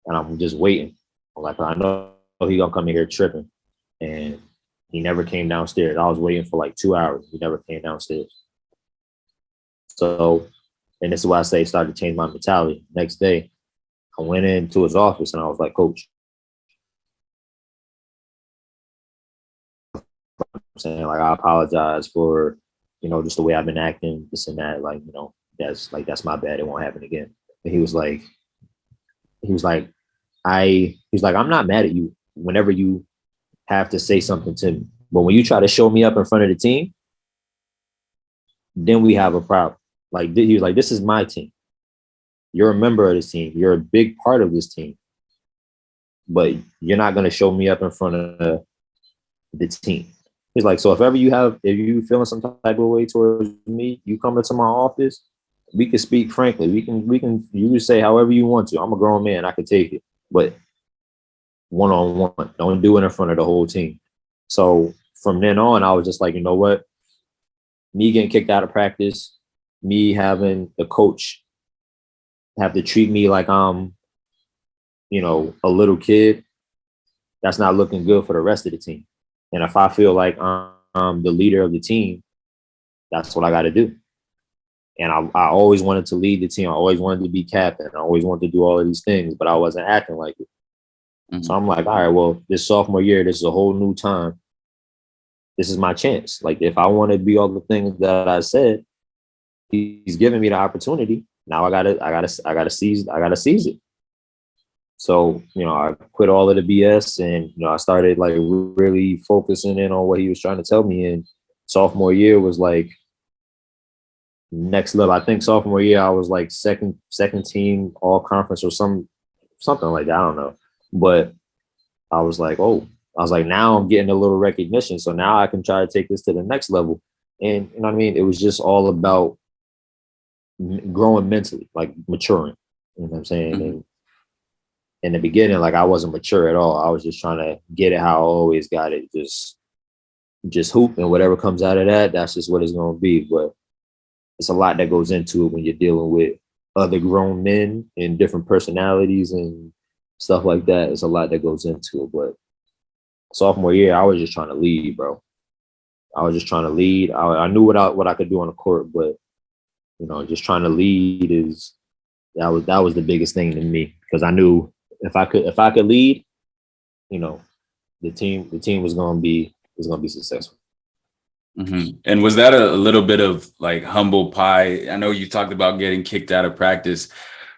and I'm just waiting. I'm like, I know he gonna come in here tripping. And he never came downstairs. I was waiting for like 2 hours. He never came downstairs. So, and this is why I say started to change my mentality. Next day, I went into his office and I was like, Coach, I'm saying, like, I apologize for, just the way I've been acting, this and that. Like, that's my bad. It won't happen again. And he was like, I'm not mad at you whenever you have to say something to me. But when you try to show me up in front of the team, then we have a problem. Like, he was like, this is my team. You're a member of this team. You're a big part of this team. But you're not going to show me up in front of the team. He's like, so if you feeling some type of way towards me, you come into my office, we can speak frankly. You can say however you want to. I'm a grown man. I can take it. But one-on-one, don't do it in front of the whole team. So from then on, I was just like, you know what? Me getting kicked out of practice, me having the coach have to treat me like I'm, a little kid, that's not looking good for the rest of the team. And if I feel like I'm the leader of the team, that's what I got to do. And I always wanted to lead the team. I always wanted to be captain. I always wanted to do all of these things, but I wasn't acting like it. Mm-hmm. So I'm like, all right, well, this sophomore year, this is a whole new time. This is my chance. Like, if I want to be all the things that I said, he's giving me the opportunity. Now I gotta seize it. So, I quit all of the BS and, I started like really focusing in on what he was trying to tell me. And sophomore year was like next level. I think sophomore year I was like second team all conference or something like that. I don't know. But I was like, now I'm getting a little recognition. So now I can try to take this to the next level. And you know what I mean? It was just all about growing mentally, like maturing. You know what I'm saying? Mm-hmm. And in the beginning, like, I wasn't mature at all. I was just trying to get it how I always got it. Just hoop, and whatever comes out of that, that's just what it's going to be. But it's a lot that goes into it when you're dealing with other grown men and different personalities and stuff like that. It's a lot that goes into it. But sophomore year, I was just trying to lead, bro. I was just trying to lead. I knew what I could do on the court, but just trying to lead that was the biggest thing to me, because I knew if I could lead, the team was gonna be successful. Mm-hmm. And was that a little bit of like humble pie? I know you talked about getting kicked out of practice,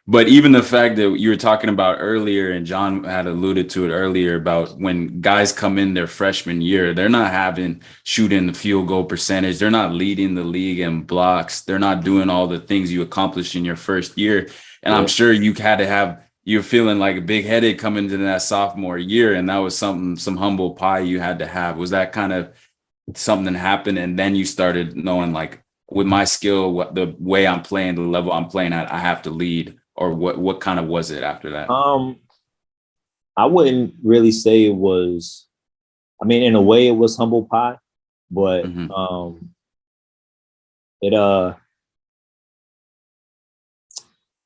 but even the fact that you were talking about earlier, and John had alluded to it earlier, about when guys come in their freshman year, they're not shooting the field goal percentage. They're not leading the league in blocks. They're not doing all the things you accomplished in your first year. And yeah. I'm sure you're feeling like a big headache coming into that sophomore year. And that was some humble pie you had to have. Was that kind of something that happened, and then you started knowing, like, with my skill, the way I'm playing, the level I'm playing at, I have to lead? Or what kind of was it after that? I wouldn't really say it was, I mean, in a way it was humble pie, but mm-hmm.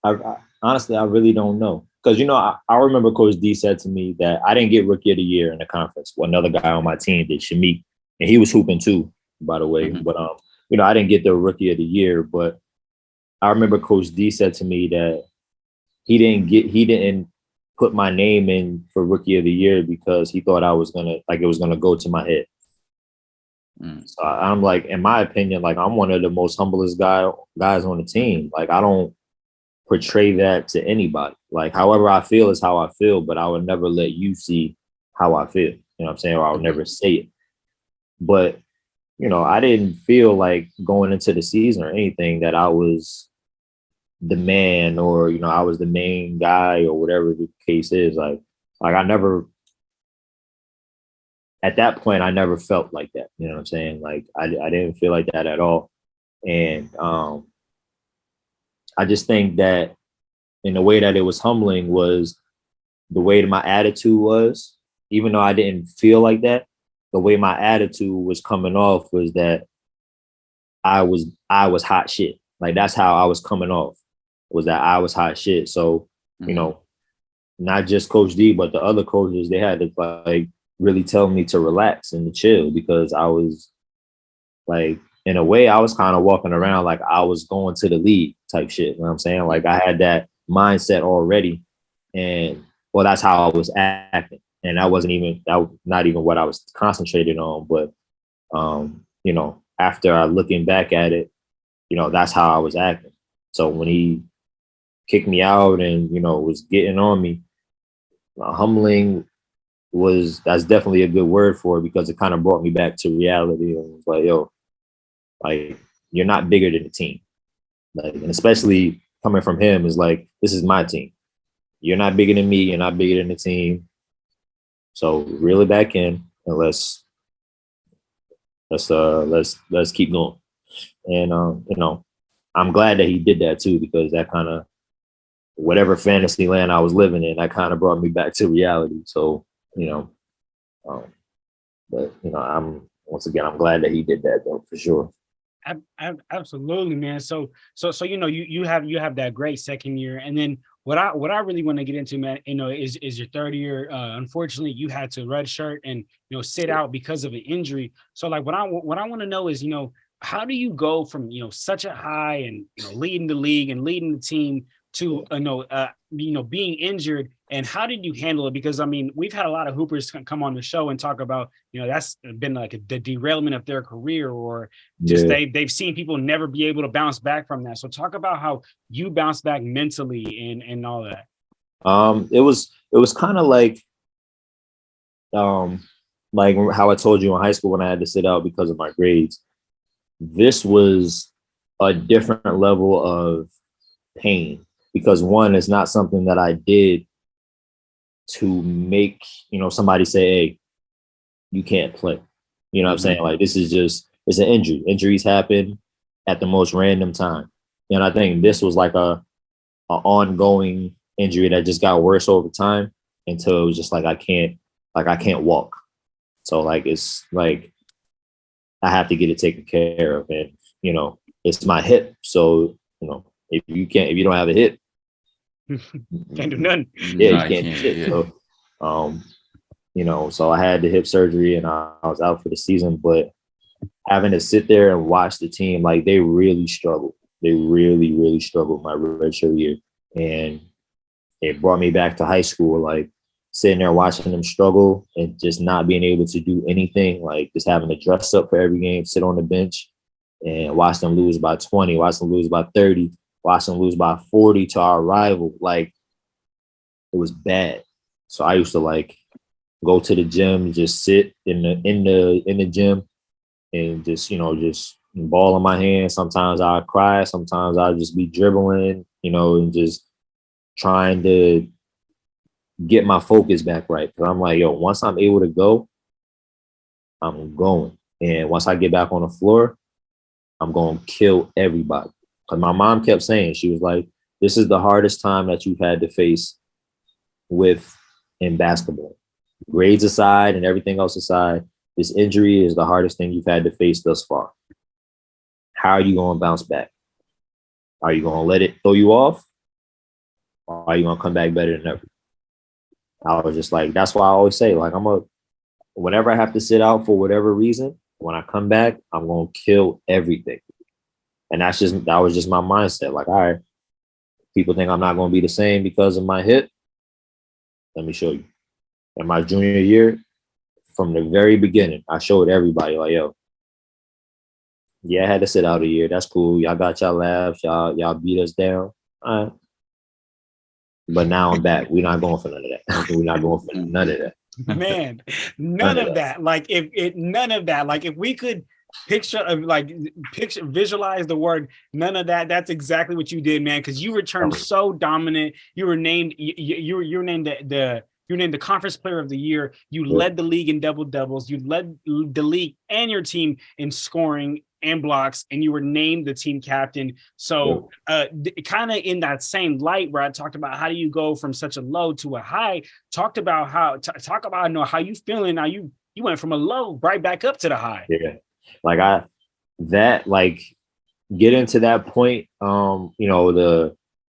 I honestly, I really don't know. Because, I remember Coach D said to me that I didn't get Rookie of the Year in the conference. Well, another guy on my team did, Shamik, and he was hooping too, by the way. Mm-hmm. But, I didn't get the Rookie of the Year. But I remember Coach D said to me that he didn't put my name in for Rookie of the Year because he thought it was gonna go to my head. Mm. So I'm like, in my opinion, like, I'm one of the most humblest guys on the team. Like, I don't portray that to anybody. Like, however I feel is how I feel, but I would never let you see how I feel. You know what I'm saying? Or I would never say it. But, I didn't feel like going into the season or anything that I was the man, or, I was the main guy, or whatever the case is. Like I never, at that point, I never felt like that. You know what I'm saying? Like, I didn't feel like that at all. And I just think that And the way that it was humbling was the way that my attitude was, even though I didn't feel like that, the way my attitude was coming off was that I was hot shit. Like that's how I was coming off, was that I was hot shit. So, you know, not just Coach D, but the other coaches, they had to like really tell me to relax and to chill, because I was like, in a way, I was kind of walking around like I was going to the league type shit. You know what I'm saying? Like I had that mindset already. And well, that's how I was acting. And that was not even what I was concentrated on. But you know, after looking back at it, you know, that's how I was acting. So when he kicked me out and, you know, was getting on me, humbling that's definitely a good word for it, because it kind of brought me back to reality. And it was like, yo, like, you're not bigger than the team. Like, and especially coming from him is like, this is my team. You're not bigger than me. You're not bigger than the team. So reel it back in and let's keep going. And you know, I'm glad that he did that too, because that kind of, whatever fantasy land I was living in, that kind of brought me back to reality. So, you know, but you know, I'm glad that he did that though, for sure. Absolutely, man. So you know, you have that great second year, and then what I really want to get into, man, you know, is your third year. Unfortunately, you had to redshirt and, you know, sit out because of an injury. So like what I want to know is, you know, how do you go from, you know, such a high and, you know, leading the league and leading the team to you know, being injured, and how did you handle it? Because I mean, we've had a lot of hoopers come on the show and talk about, you know, that's been like the derailment of their career, or just they've seen people never be able to bounce back from that. So talk about how you bounce back mentally and all that. It was kind of like how I told you in high school when I had to sit out because of my grades. This was a different level of pain, because one, it's not something that I did to make, you know, somebody say, hey, you can't play. You know what I'm saying? Like, this is just, it's an injury. Injuries happen at the most random time. And I think this was like a ongoing injury that just got worse over time, until it was just like, I can't walk. So like, it's like, I have to get it taken care of. And, you know, it's my hip. So, you know, if you don't have a hip, can't do nothing. Yeah, you can't do shit. Yeah. So, you know, so I had the hip surgery and I was out for the season, but having to sit there and watch the team, like, they really struggled. They really, really struggled my redshirt year. And it brought me back to high school, like sitting there watching them struggle and just not being able to do anything, like just having to dress up for every game, sit on the bench and watch them lose by 20, watch them lose by 30, watch them lose by 40 to our rival. Like, it was bad. So I used to like go to the gym, just sit in the gym and just, you know, just ball in my hand. Sometimes I'd cry, sometimes I'd just be dribbling, you know, and just trying to get my focus back right. Cause I'm like, yo, once I'm able to go, I'm going. And once I get back on the floor, I'm going to kill everybody. Cause my mom kept saying, she was like, this is the hardest time that you've had to face in basketball. Grades aside and everything else aside, this injury is the hardest thing you've had to face thus far. How are you going to bounce back? Are you going to let it throw you off? Or are you going to come back better than ever? I was just like, that's why I always say, like, whenever I have to sit out for whatever reason, when I come back, I'm going to kill everything. And that was just my mindset. Like, all right, people think I'm not going to be the same because of my hip. Let me show you. In my junior year, from the very beginning, I showed everybody, like, yo, yeah, I had to sit out a year. That's cool. Y'all got y'all laughs. Y'all beat us down. All right. But now I'm back. We're not going for none of that. We're not going for none of that. Man, none of that. Like, none of that. Like, if we could visualize the word none of that, that's exactly what you did, man. Because you returned so dominant. You were named the conference player of the year. You led the league in double doubles. You led the league and your team in scoring. and blocks, and you were named the team captain. So kind of in that same light where I talked about how do you go from such a low to a high, talk about how you feeling now. You went from a low right back up to the high. Yeah. Getting to that point, the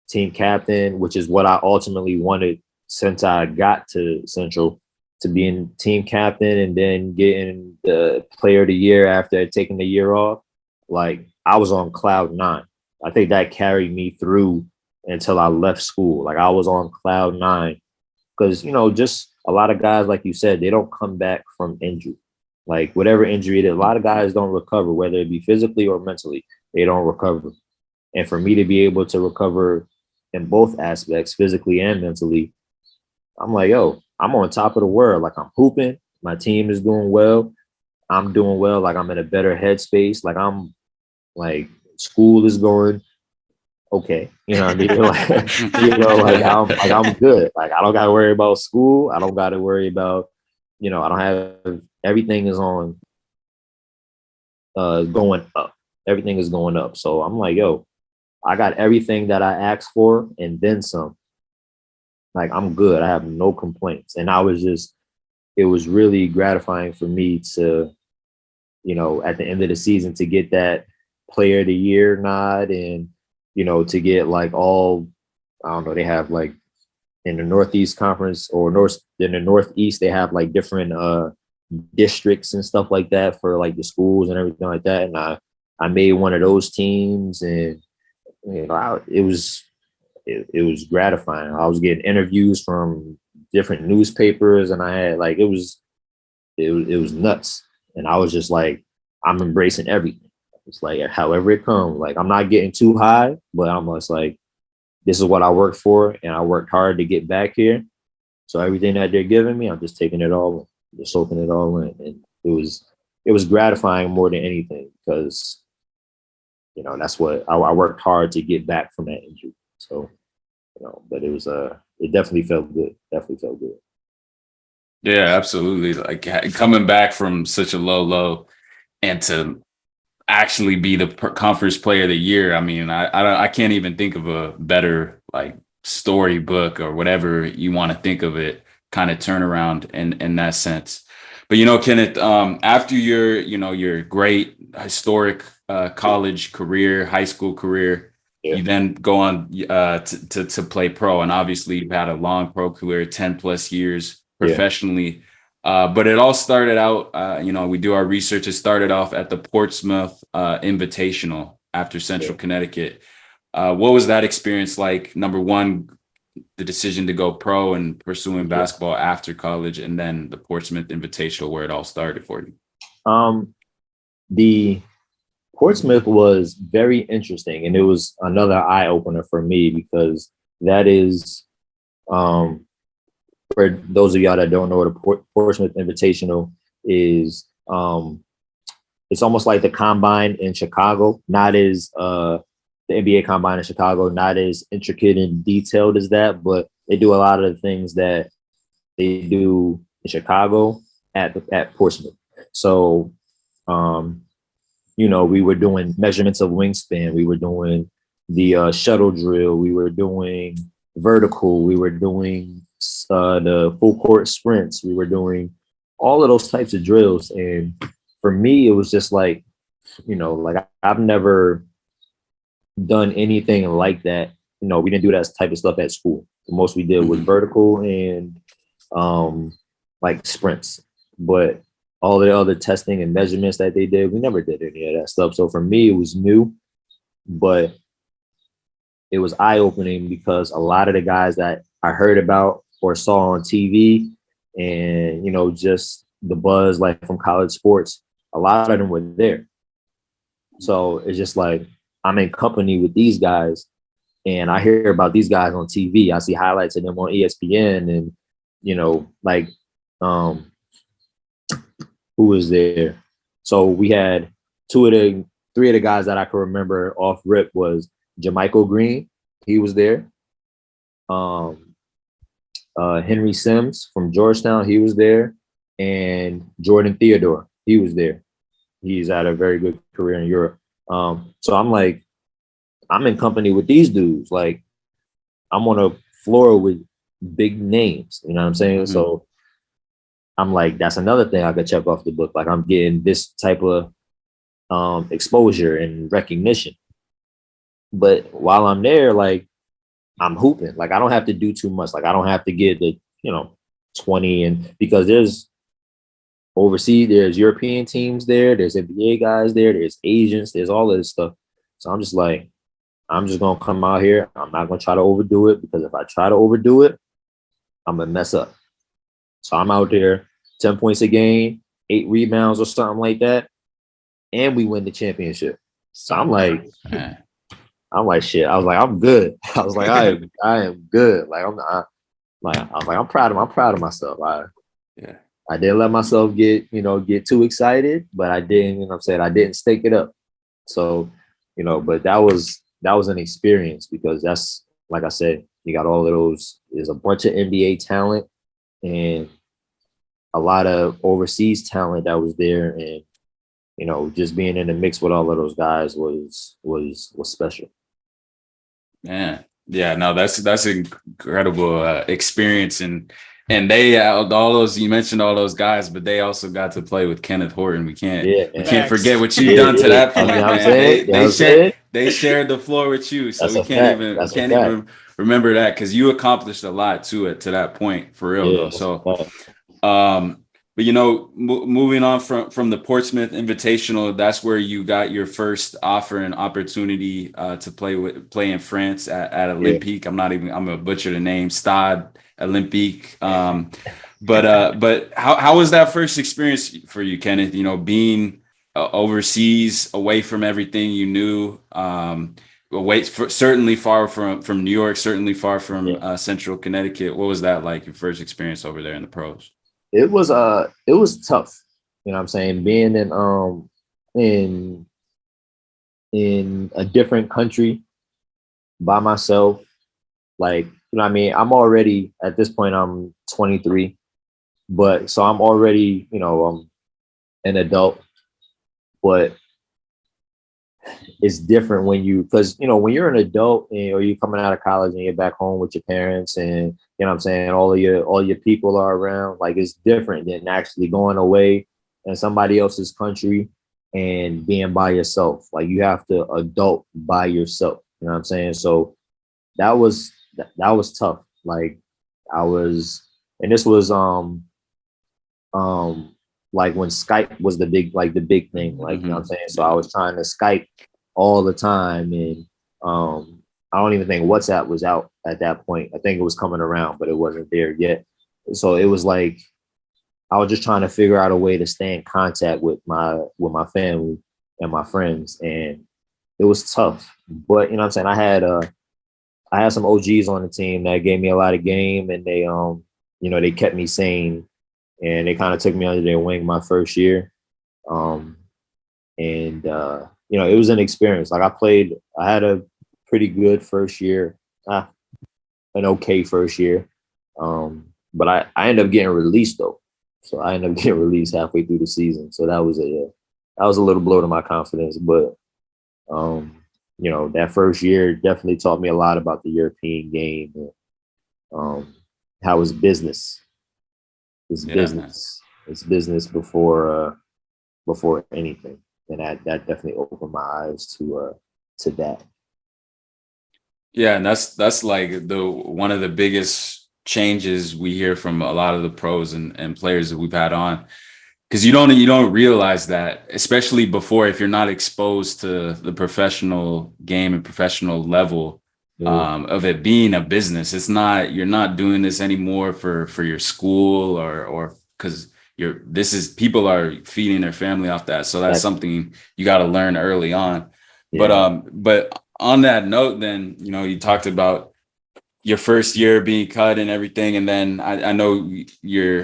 team captain, which is what I ultimately wanted since I got to Central, to being team captain and then getting the player of the year after taking the year off. Like, I was on cloud 9. I think that carried me through until I left school. Like, I was on cloud 9 because, just a lot of guys, like you said, they don't come back from injury. Like, whatever injury it is, a lot of guys don't recover, whether it be physically or mentally, they don't recover. And for me to be able to recover in both aspects, physically and mentally, I'm like, yo, I'm on top of the world. Like, I'm hooping. My team is doing well. I'm doing well. Like, I'm in a better headspace. Like, school is going okay. You know what I mean? I'm good. Like, I don't got to worry about school. I don't got to worry about, I don't have, everything is on going up. Everything is going up. So I'm like, yo, I got everything that I asked for and then some. Like, I'm good. I have no complaints. And it was really gratifying for me to, at the end of the season, to get that player of the year nod and, to get like all, I don't know, they have like in the Northeast Conference or in the Northeast, they have like different districts and stuff like that for like the schools and everything like that. And I made one of those teams, and it was gratifying. I was getting interviews from different newspapers, and I had like it was nuts. And I was just like, I'm embracing everything. It's like however it comes. Like, I'm not getting too high, but I'm just like, this is what I worked for, and I worked hard to get back here. So everything that they're giving me, I'm just taking it all in, just soaking it all in. And it was gratifying more than anything because, that's what I worked hard to get back from that injury. So, but it was it definitely felt good. Definitely felt good. Yeah, absolutely. Like, coming back from such a low and to actually be the conference player of the year. I mean, I can't even think of a better like storybook or whatever you want to think of it kind of turnaround in that sense. But Kenneth, after your great historic college career, high school career, you then go on to play pro, and obviously you've had a long pro career, 10 plus years professionally. But it all started out, we do our research. It started off at the Portsmouth Invitational after Central Connecticut. What was that experience like? Number one, the decision to go pro and pursuing basketball after college, and then the Portsmouth Invitational, where it all started for you. The Portsmouth was very interesting, and it was another eye opener for me because that is, for those of y'all that don't know what a Portsmouth Invitational is, it's almost like the Combine in Chicago, not as the NBA Combine in Chicago, not as intricate and detailed as that, but they do a lot of the things that they do in Chicago at Portsmouth. So, we were doing measurements of wingspan. We were doing the shuttle drill. We were doing vertical. We were doing the full court sprints. We were doing all of those types of drills. And for me, it was just like, like I've never done anything like that. We didn't do that type of stuff at school. The most we did was vertical and like sprints. But all the other testing and measurements that they did, we never did any of that stuff. So for me, it was new, but it was eye-opening because a lot of the guys that I heard about or saw on TV and, just the buzz like from college sports, a lot of them were there. So it's just like, I'm in company with these guys and I hear about these guys on TV. I see highlights of them on ESPN and, who was there. So we had three of the guys that I can remember off rip was Jermichael Green. He was there. Henry Sims from Georgetown. He was there. And Jordan Theodore. He was there. He's had a very good career in Europe. So I'm like, I'm in company with these dudes. Like, I'm on a floor with big names. You know what I'm saying? Mm-hmm. So I'm like, that's another thing I could check off the book. Like, I'm getting this type of exposure and recognition. But while I'm there, like, I'm hooping. Like, I don't have to do too much. Like, I don't have to get the, 20, and because there's overseas, there's European teams there, there's NBA guys there, there's Asians, there's all of this stuff. So I'm just like, I'm just gonna come out here. I'm not gonna try to overdo it, because if I try to overdo it, I'm gonna mess up. So I'm out there, 10 points a game, 8 rebounds or something like that, and we win the championship. So I'm like, shit. I was like, I'm good. I was like, I am good. Like, I'm proud of myself. I didn't let myself get too excited, but I didn't, I didn't stake it up. So, but that was an experience, because that's, like I said, you got all of those, there's a bunch of NBA talent and a lot of overseas talent that was there. And, just being in the mix with all of those guys was special. Man, yeah, no, that's incredible experience, and they all those, you mentioned all those guys, but they also got to play with Kenneth Horton. We can't forget what you've done to that point, man. They shared the floor with you, so we can't even remember that, because you accomplished a lot to that point, for real though. So, but moving on from the Portsmouth Invitational, that's where you got your first offer and opportunity to play in France at Olympique. I'm gonna butcher the name, Stade Olympique. But how was that first experience for you, Kenneth? Being overseas, away from everything you knew, certainly far from New York, certainly far from Central Connecticut. What was that like, your first experience over there in the pros? It was tough. You know what I'm saying? Being in a different country by myself, like, what I mean? I'm already, at this point, I'm 23, but so I'm already, an adult, but it's different because when you're an adult or you're coming out of college and you're back home with your parents, and what I'm saying, all your people are around. Like, it's different than actually going away in somebody else's country and being by yourself. Like, you have to adult by yourself. You know what I'm saying? So that was tough. Like, and this was like when Skype was the big thing, like, you know what I'm saying? So I was trying to Skype all the time, and I don't even think WhatsApp was out at that point. I think it was coming around, but it wasn't there yet. So it was like I was just trying to figure out a way to stay in contact with my family and my friends, and it was tough. But what I'm saying, I had some OGs on the team that gave me a lot of game, and they they kept me sane, and they kind of took me under their wing my first year. It was an experience. Like, I had a pretty good first year, an okay first year. But I ended up getting released though. So I ended up getting released halfway through the season. So that was a little blow to my confidence. But that first year definitely taught me a lot about the European game, and how it's business. It's business. It's business before anything, and that definitely opened my eyes to that. Yeah, and that's like one of the biggest changes we hear from a lot of the pros and players that we've had on, because you don't realize that, especially before, if you're not exposed to the professional game and professional level of it being a business. You're not doing this anymore for your school or because people are feeding their family off that. So that's something you got to learn early on. Yeah. But on that note, then, you talked about your first year being cut and everything. And then I know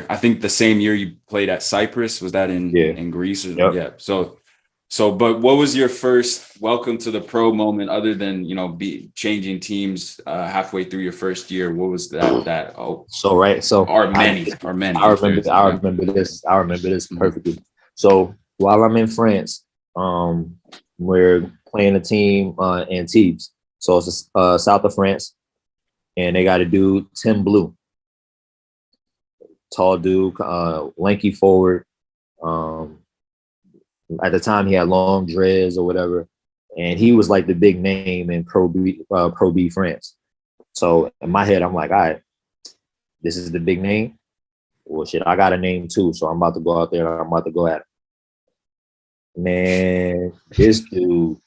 I think the same year you played at Cyprus, was that in Greece? Yeah. So, but what was your first welcome to the pro moment, other than, changing teams halfway through your first year? What was that? So many. I remember this perfectly. So while I'm in France, we're playing a team in Antibes. So it's south of France, and they got a dude, Tim Blue, tall dude, lanky forward. At the time, he had long dreads or whatever, and he was like the big name in Pro B France. So in my head, I'm like, all right, this is the big name. Well, shit, I got a name too, so I'm about to go out there and I'm about to go at him. Man, this dude,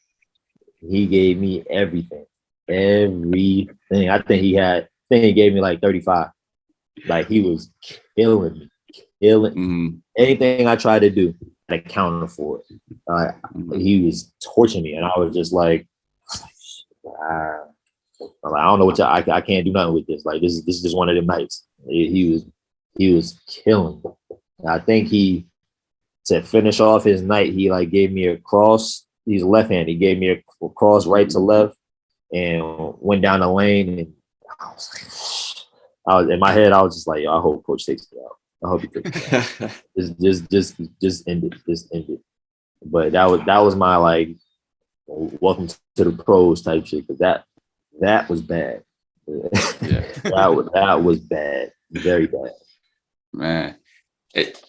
he gave me everything. Everything. I think he gave me like 35. Like, he was killing me. Anything I tried to do, I counted for it. He was torching me, and I was just like, I don't know what I can't do nothing with this. Like, this is just one of them nights. He was killing me. I think to finish off his night, he like gave me a cross. He's left-handed. He gave me a cross right to left and went down the lane. And I was in my head, I was just like, yo, I hope coach takes it out. I hope he takes it out. just end it. Just end it. But that was my like welcome to the pros type shit, because that was bad. Yeah. that was bad. Very bad. Man.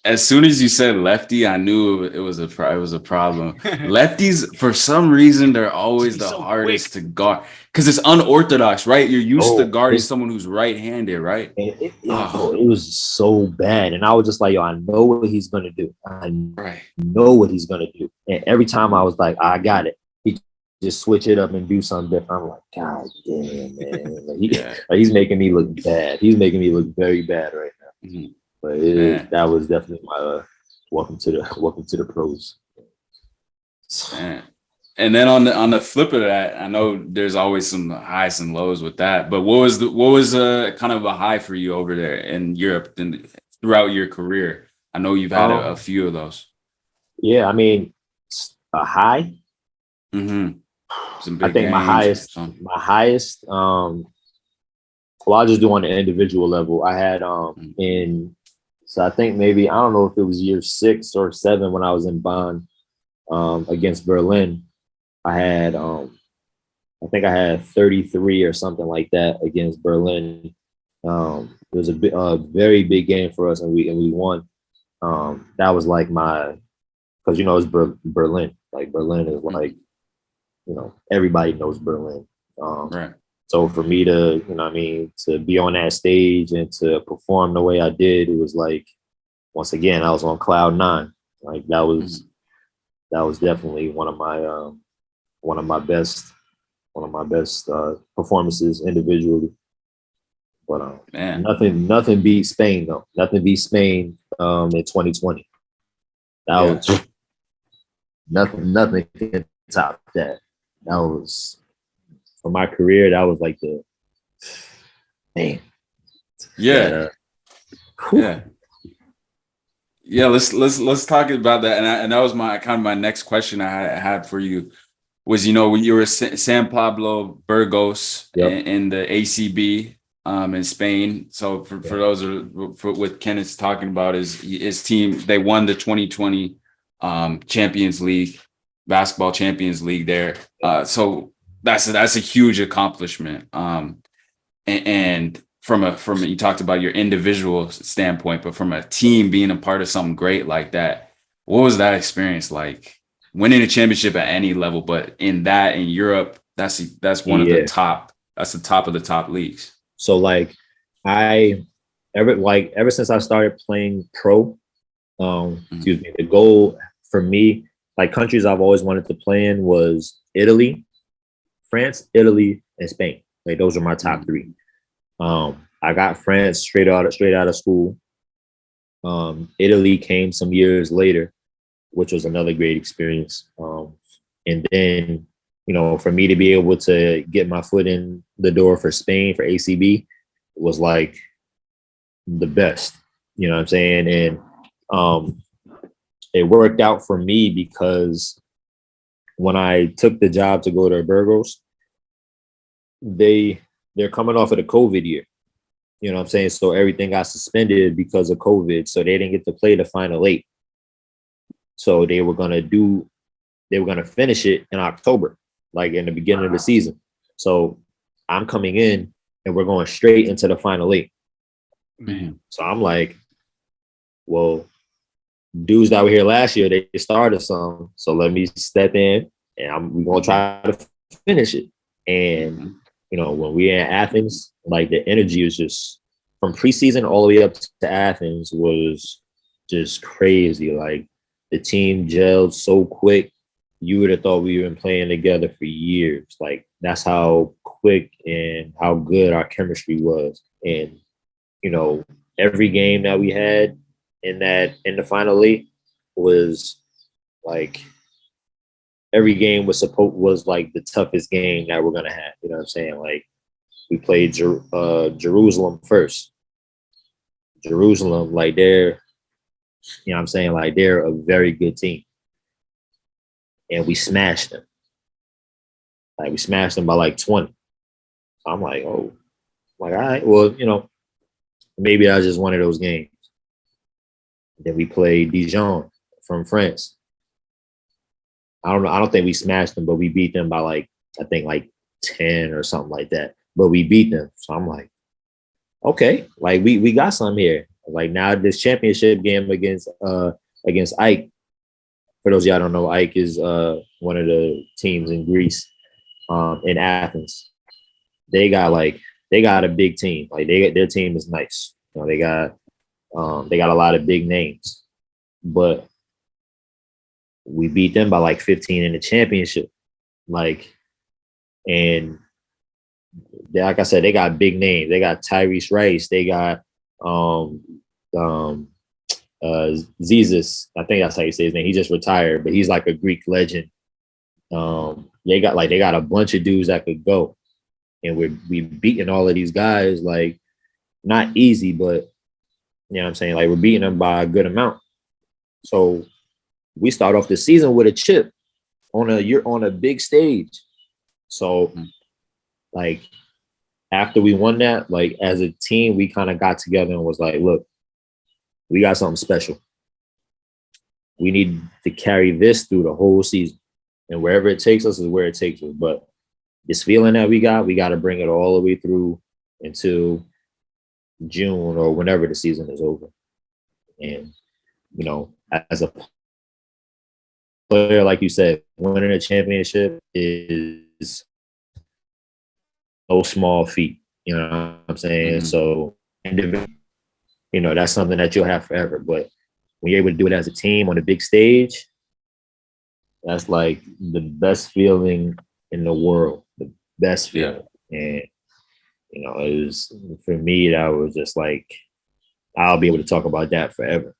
As soon as you said lefty, I knew it was a problem. Lefties, for some reason, they're always the hardest to guard because it's unorthodox, right? You're used to guarding someone who's right-handed, right? It was so bad, and I was just like, yo, I know what he's gonna do. I know what he's gonna do, and every time I was like, I got it. He just switch it up and do something different. I'm like, God damn, man, he's making me look bad. He's making me look very bad right now. Mm-hmm. But that was definitely my welcome to the pros. Man. And then on the flip of that, I know there's always some highs and lows with that. But what was kind of a high for you over there in Europe and throughout your career? I know you've had a few of those. Yeah, I mean, a high. Mm-hmm. I think my highest. Well, I'll just do on the individual level. I had So I think maybe, I don't know if it was year 6 or 7 when I was in Bonn against Berlin. I had, I think I had 33 or something like that against Berlin. It was a very big game for us, and we won. That was like because it's Berlin. Like, Berlin is like, everybody knows Berlin. Right. So for me to, to be on that stage and to perform the way I did, it was like, once again, I was on cloud 9. Like, that was definitely one of my best performances individually. But nothing beats Spain though. Nothing beats Spain in 2020. That was nothing can top that. That was, for my career, that was like the man. Yeah. Let's talk about that. And that was my next question I had for you was, when you were San Pablo Burgos in the ACB in Spain. So for those what Kenneth's talking about is his team, they won the 2020 Champions League, basketball Champions League there. So that's a huge accomplishment. And from you talked about your individual standpoint, but from a team being a part of something great like that, what was that experience like? Winning a championship at any level, but in Europe, that's one of the top. That's the top of the top leagues. So like, ever since I started playing pro, the goal for me, like, countries I've always wanted to play in was France, Italy, and Spain. Like, those are my top 3. I got France straight out of school. Italy came some years later, which was another great experience. And then, for me to be able to get my foot in the door for Spain, for ACB, was like the best, you know what I'm saying? And it worked out for me because when I took the job to go to Burgos, they're coming off of the COVID year. You know what I'm saying? So everything got suspended because of COVID. So they didn't get to play the Final 8. So they were gonna finish it in October, like in the beginning of the season. So I'm coming in and we're going straight into the final 8. Man. So I'm like, well, dudes that were here last year, they started some. So let me step in and we're gonna try to finish it. And when we in Athens, like the energy was just from preseason all the way up to Athens was just crazy. Like the team gelled so quick. You would have thought we been playing together for years. Like that's how quick and how good our chemistry was. And every game that we had in the final 8 was like every game was like the toughest game that we're gonna have. You know what I'm saying? Like we played Jerusalem first. Jerusalem, like they're, you know what I'm saying, like they're a very good team. And we smashed them. Like we smashed them by like 20. So I'm like, oh, like, all right, well, maybe that was just one of those games. Then we played Dijon from France. I don't know. I don't think we smashed them, but we beat them by like, I think like 10 or something like that. But we beat them. So I'm like, okay, like we got some here. Like now this championship game against Ike. For those of y'all don't know, Ike is one of the teams in Greece, in Athens. They got a big team. Like their team is nice. They got a lot of big names, but we beat them by like 15 in the championship. Like, and like I said, they got big names. They got Tyrese Rice. They got Zizis. I think that's how you say his name. He just retired, but he's like a Greek legend. They got a bunch of dudes that could go, and we beating all of these guys, like not easy, but you know what I'm saying, like we're beating them by a good amount. So we start off the season with a chip on a big stage. So like after we won that, like as a team, we kind of got together and was like, look, we got something special. We need to carry this through the whole season. And wherever it takes us is where it takes us. But this feeling that we got to bring it all the way through until June or whenever the season is over. And, as a player, like you said, winning a championship is no small feat. You know what I'm saying? So, that's something that you'll have forever. But when you're able to do it as a team on a big stage, that's like the best feeling in the world. The best feeling. Yeah. And, it was, for me, that was just like, I'll be able to talk about that forever.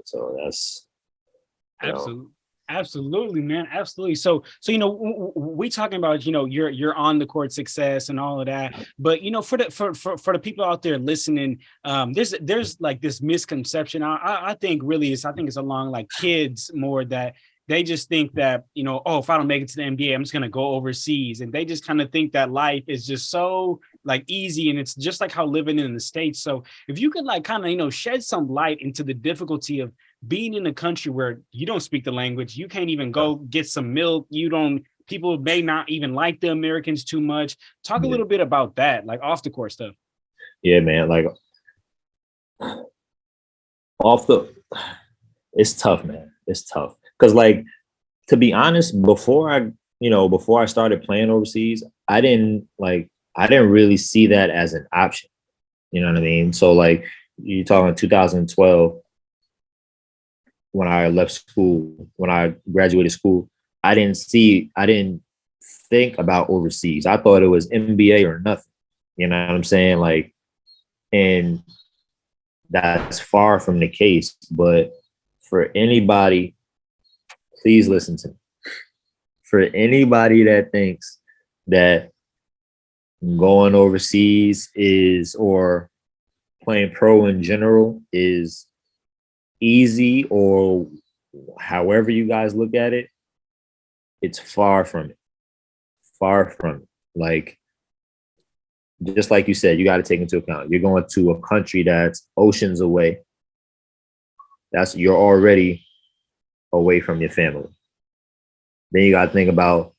So that's Absolutely, man. Absolutely. So, we talking about, you're on the court success and all of that, but, for the people out there listening, there's like this misconception. I think it's along like kids more that they just think that, if I don't make it to the NBA, I'm just going to go overseas. And they just kind of think that life is just so like easy. And it's just like how living in the States. So if you could like kind of, shed some light into the difficulty of being in a country where you don't speak the language, you can't even go get some milk. People may not even like the Americans too much. Talk a little bit about that, like off the court stuff. Yeah, man. Like it's tough, man. It's tough. Cause like, to be honest, before I started playing overseas, I didn't really see that as an option. You know what I mean? So like you're talking 2012, when I left school, when I graduated school, I didn't think about overseas. I thought it was NBA or nothing. You know what I'm saying? Like, and that's far from the case. But for anybody, please listen to me. For anybody that thinks that going overseas or playing pro in general is easy, or however you guys look at it, it's far from it. Far from it. Like, just like you said, you got to take into account, you're going to a country that's oceans away. You're already away from your family. Then you got to think about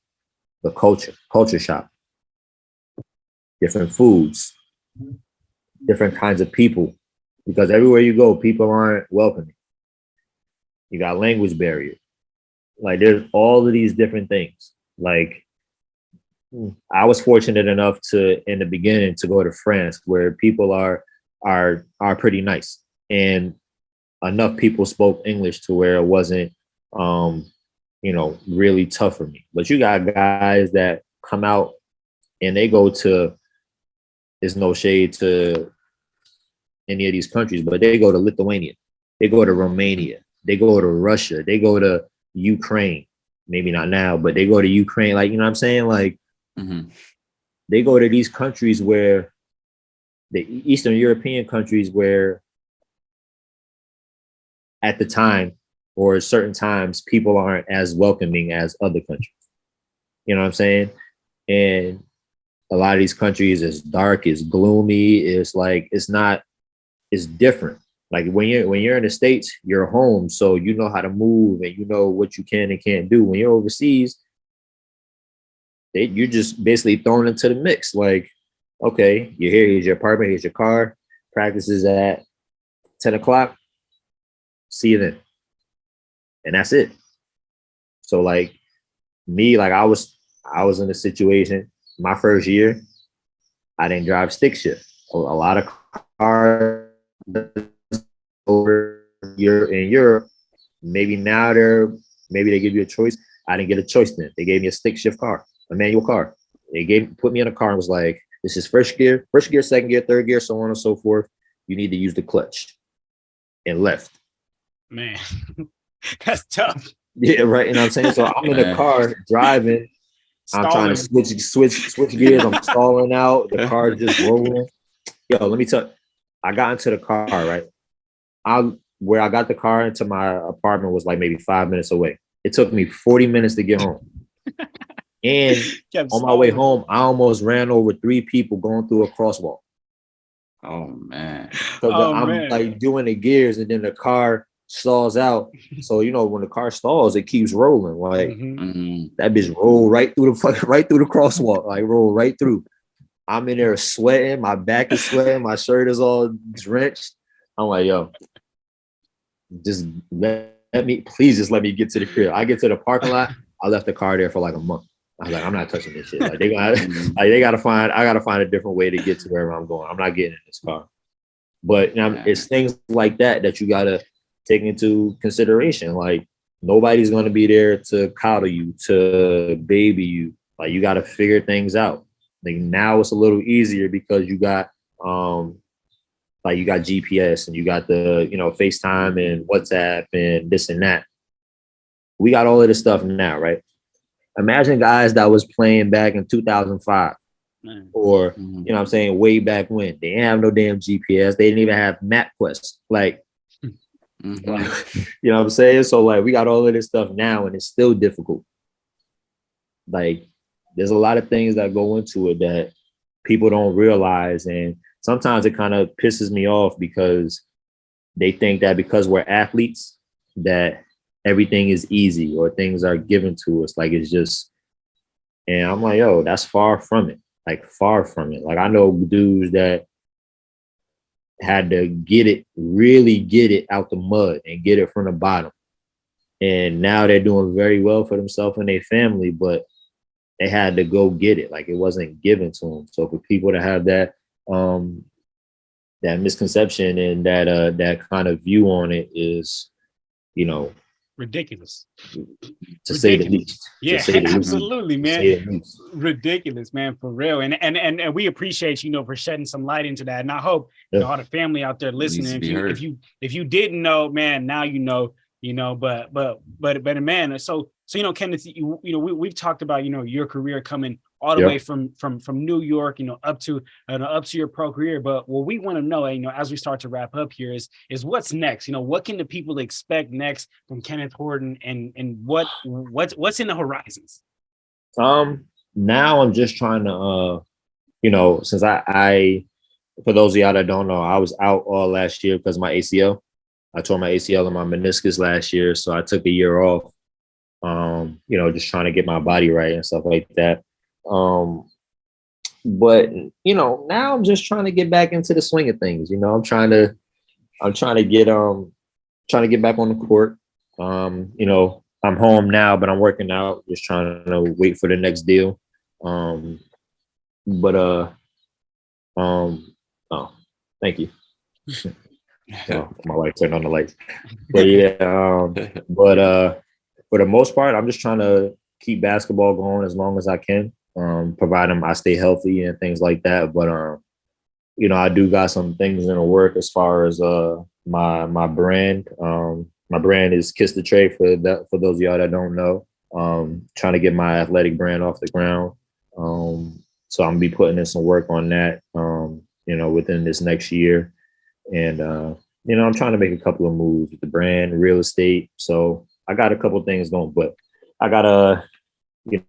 the culture shock, different foods, different kinds of people, because everywhere you go, people aren't welcoming. You got language barrier. Like there's all of these different things. Like I was fortunate enough to, in the beginning, to go to France, where people are pretty nice, and enough people spoke English to where it wasn't, really tough for me. But you got guys that come out and they go to, there's no shade to any of these countries, but they go to Lithuania, they go to Romania, they go to Russia, they go to Ukraine. Maybe not now, but they go to Ukraine. Like, you know what I'm saying? Like, they go to these countries where the Eastern European countries where at the time or certain times people aren't as welcoming as other countries. You know what I'm saying? And a lot of these countries is dark, it's gloomy, it's like it's different. Like when you're in the States, you're home, so you know how to move and you know what you can and can't do. When you're overseas, you're just basically thrown into the mix. Like, okay, you're here, here's your apartment, here's your car, practices at 10 o'clock, see you then. And that's it. So like me, like I was in a situation, my first year, I didn't drive stick shift. A lot of cars over in Europe, maybe now maybe they give you a choice. I didn't get a choice then. They gave me a stick shift car, a manual car. They put me in a car and was like, this is first gear, second gear, third gear, so on and so forth. You need to use the clutch. And left. Man, that's tough. Yeah, right. You know what I'm saying? So I'm in the car driving. I'm trying to switch gears. I'm stalling out. The car is just rolling. Yo, let me tell you, I got into the car, right? Where I got the car into my apartment was like maybe 5 minutes away. It took me 40 minutes to get home. And on my way home, I almost ran over 3 people going through a crosswalk. Oh man. I'm like doing the gears and then the car stalls out. So when the car stalls, it keeps rolling. Like that bitch roll right through the crosswalk, like roll right through. I'm in there sweating, my back is sweating, my shirt is all drenched. I'm like, yo, just please just let me get to the crib. I get to the parking lot, I left the car there for like a month. I was like, I'm not touching this shit. Like I gotta find a different way to get to wherever I'm going. I'm not getting in this car. But it's things like that you gotta take into consideration. Like nobody's gonna be there to coddle you, to baby you. Like you gotta figure things out. Like now it's a little easier because you got you got GPS and you got the FaceTime and WhatsApp and this and that. We got all of this stuff now, right? Imagine guys that was playing back in 2005 or, what I'm saying, way back when. They didn't have no damn GPS. They didn't even have MapQuest. Like, you know what I'm saying? So, like, we got all of this stuff now and it's still difficult. Like, there's a lot of things that go into it that people don't realize. And sometimes it kind of pisses me off because they think that because we're athletes that everything is easy or things are given to us. Like it's just, and I'm like, yo, that's far from it. Like far from it. Like I know dudes that had to really get it out the mud and get it from the bottom. And now they're doing very well for themselves and their family, but they had to go get it. Like it wasn't given to them. So for people to have that misconception and that kind of view on it is, ridiculous. To say the least. Yeah, absolutely, man. Ridiculous, man, for real. And we appreciate for shedding some light into that. And I hope all the family out there listening, if you didn't know, man, now you know. But man, so Kenneth, we've talked about your career coming all the way from New York, up to your pro career. But what we want to know, as we start to wrap up here is what's next. What can the people expect next from Keneth Horton, and what's in the horizons? Now I'm just trying to since I for those of y'all that don't know, I was out all last year because of my ACL. I tore my ACL and my meniscus last year, so I took a year off. Just trying to get my body right and stuff like that. But now I'm just trying to get back into the swing of things. I'm trying to get back on the court. I'm home now, but I'm working out, just trying to wait for the next deal. Oh, thank you. My wife turned on the lights. But yeah, for the most part, I'm just trying to keep basketball going as long as I can, providing I stay healthy and things like that. But I do got some things in the work as far as my brand. My brand is Kiss the Tray for those of y'all that don't know. Trying to get my athletic brand off the ground. So I'm gonna be putting in some work on that, within this next year. And, I'm trying to make a couple of moves with the brand, real estate. So I got a couple of things going, but I gotta,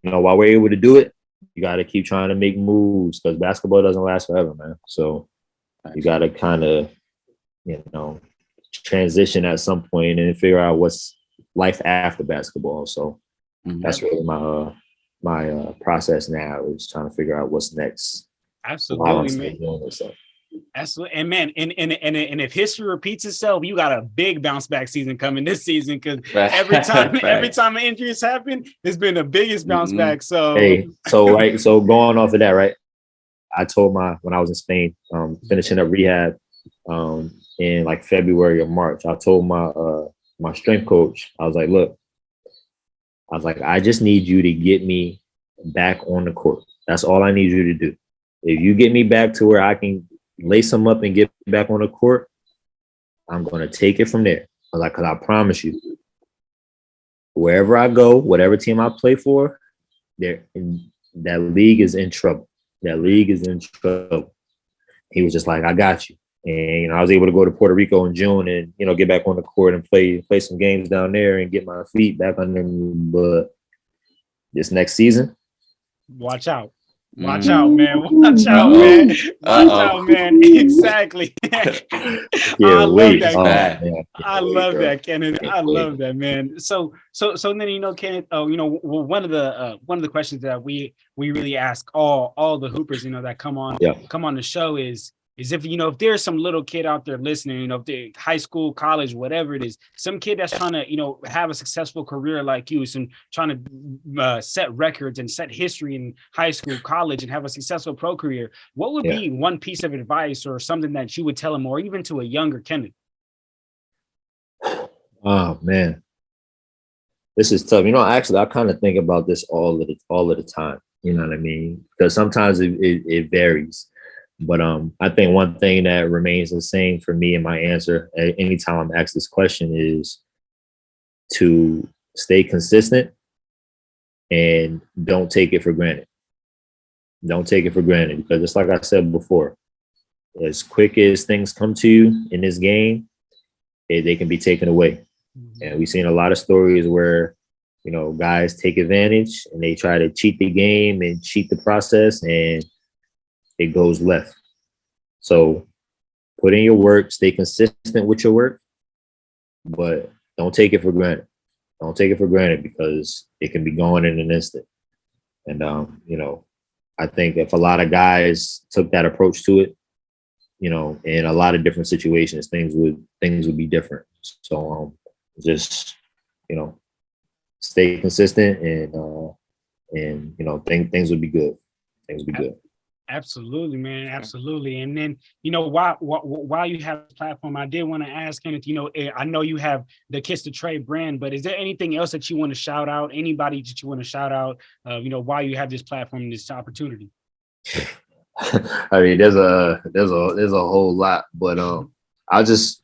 while we're able to do it, you got to keep trying to make moves because basketball doesn't last forever, man. So you got to kind of, transition at some point and figure out what's life after basketball. So that's really my process now, is trying to figure out what's next. Absolutely, man. Absolutely. And man, and if history repeats itself, you got a big bounce back season coming this season, because every time an injury has happened, it's been the biggest bounce back. So so going off of that, right? I told when I was in Spain, finishing up rehab in like February or March, I told my strength coach, I was like, look, I just need you to get me back on the court. That's all I need you to do. If you get me back to where I can lace them up and get back on the court, I'm going to take it from there. Because I promise you, wherever I go, whatever team I play for, that league is in trouble. That league is in trouble. He was just like, I got you. And, I was able to go to Puerto Rico in June and, get back on the court and play some games down there and get my feet back under me. But this next season, watch out. Watch out, man. Watch out, man. Watch out, man. Exactly. I love that. I love that, Kenneth. I love that, man. So then, Kenneth, one of the questions that we really ask all the hoopers, that come on the show is if there's some little kid out there listening, if they're high school, college, whatever it is, some kid that's trying to, have a successful career like you, some trying to set records and set history in high school, college, and have a successful pro career, what would be one piece of advice or something that you would tell him, or even to a younger Kenneth? Oh man, this is tough. Actually, I kind of think about this all of the time. You know what I mean? Because sometimes it varies. But I think one thing that remains the same for me in my answer anytime I'm asked this question is to stay consistent and don't take it for granted. Don't take it for granted, because just like I said before, as quick as things come to you in this game, they can be taken away. And we've seen a lot of stories where, guys take advantage and they try to cheat the game and cheat the process, and it goes left. So put in your work, stay consistent with your work, but don't take it for granted. Don't take it for granted, because it can be gone in an instant. And, I think if a lot of guys took that approach to it, in a lot of different situations, things would be different. So just, stay consistent and things would be good. Things would be good. Absolutely, man. Absolutely. And then, while you have a platform, I did want to ask, Kenneth, I know you have the Kiss the Tray brand, but is there anything else that you want to shout out? Anybody that you want to shout out, while you have this platform and this opportunity? I mean, there's a whole lot, but I'll just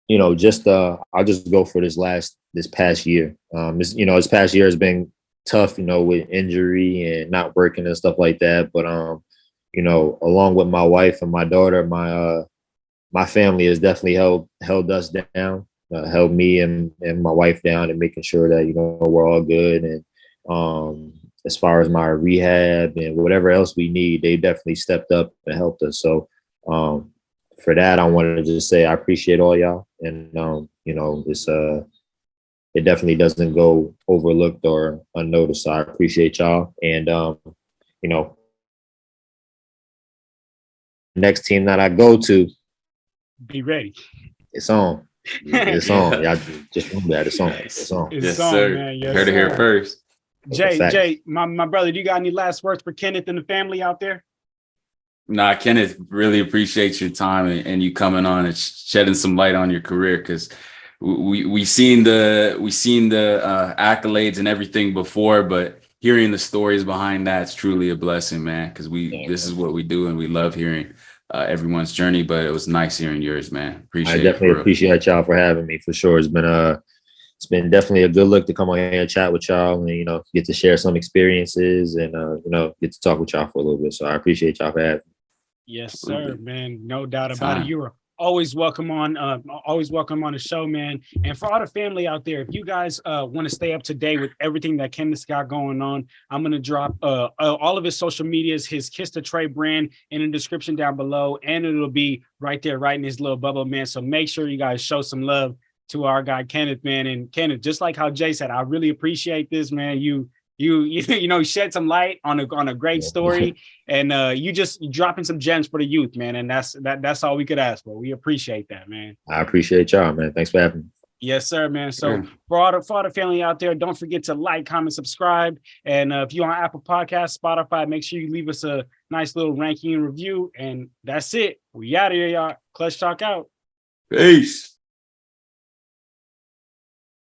go for this past year. This past year has been tough, with injury and not working and stuff like that. But along with my wife and my daughter, my family has definitely held us down, held me and my wife down, and making sure that we're all good. And as far as my rehab and whatever else we need, they definitely stepped up and helped us. So for that, I wanted to just say I appreciate all y'all, and it's it definitely doesn't go overlooked or unnoticed. So I appreciate y'all, and next team that I go to, be ready. It's on. It's on. Y'all just remember that. It's on. It's on. Yes, sir. Man. Yes, Heard it here first. Jay, my brother, do you got any last words for Kenneth and the family out there? Nah, Kenneth, really appreciate your time and you coming on and shedding some light on your career, because we seen the accolades and everything before, but hearing the stories behind that's truly a blessing, man. Because this is what we do, and we love hearing everyone's journey. But it was nice hearing yours, man. I definitely appreciate y'all for having me. For sure, it's been definitely a good look to come on here and chat with y'all, and get to share some experiences and get to talk with y'all for a little bit. So I appreciate y'all for having me. Yes, sir, man. No doubt about it. You are always welcome on the show, man. And for all the family out there, if you guys want to stay up to date with everything that Kenneth's got going on, I'm gonna drop all of his social medias, his Kiss the Trey brand in the description down below, and it'll be right there, right in his little bubble, man. So make sure you guys show some love to our guy Kenneth, man. And Kenneth, just like how Jay said, I really appreciate this, man. You shed some light on a great story, and you just dropping some gems for the youth, man. And that's all we could ask for. We appreciate that, man. I appreciate y'all, man. Thanks for having me. Yes, sir, man. So for all the family out there, don't forget to like, comment, subscribe. And if you're on Apple Podcasts, Spotify, make sure you leave us a nice little ranking and review. And that's it. We out of here, y'all. Clutch Talk out. Peace.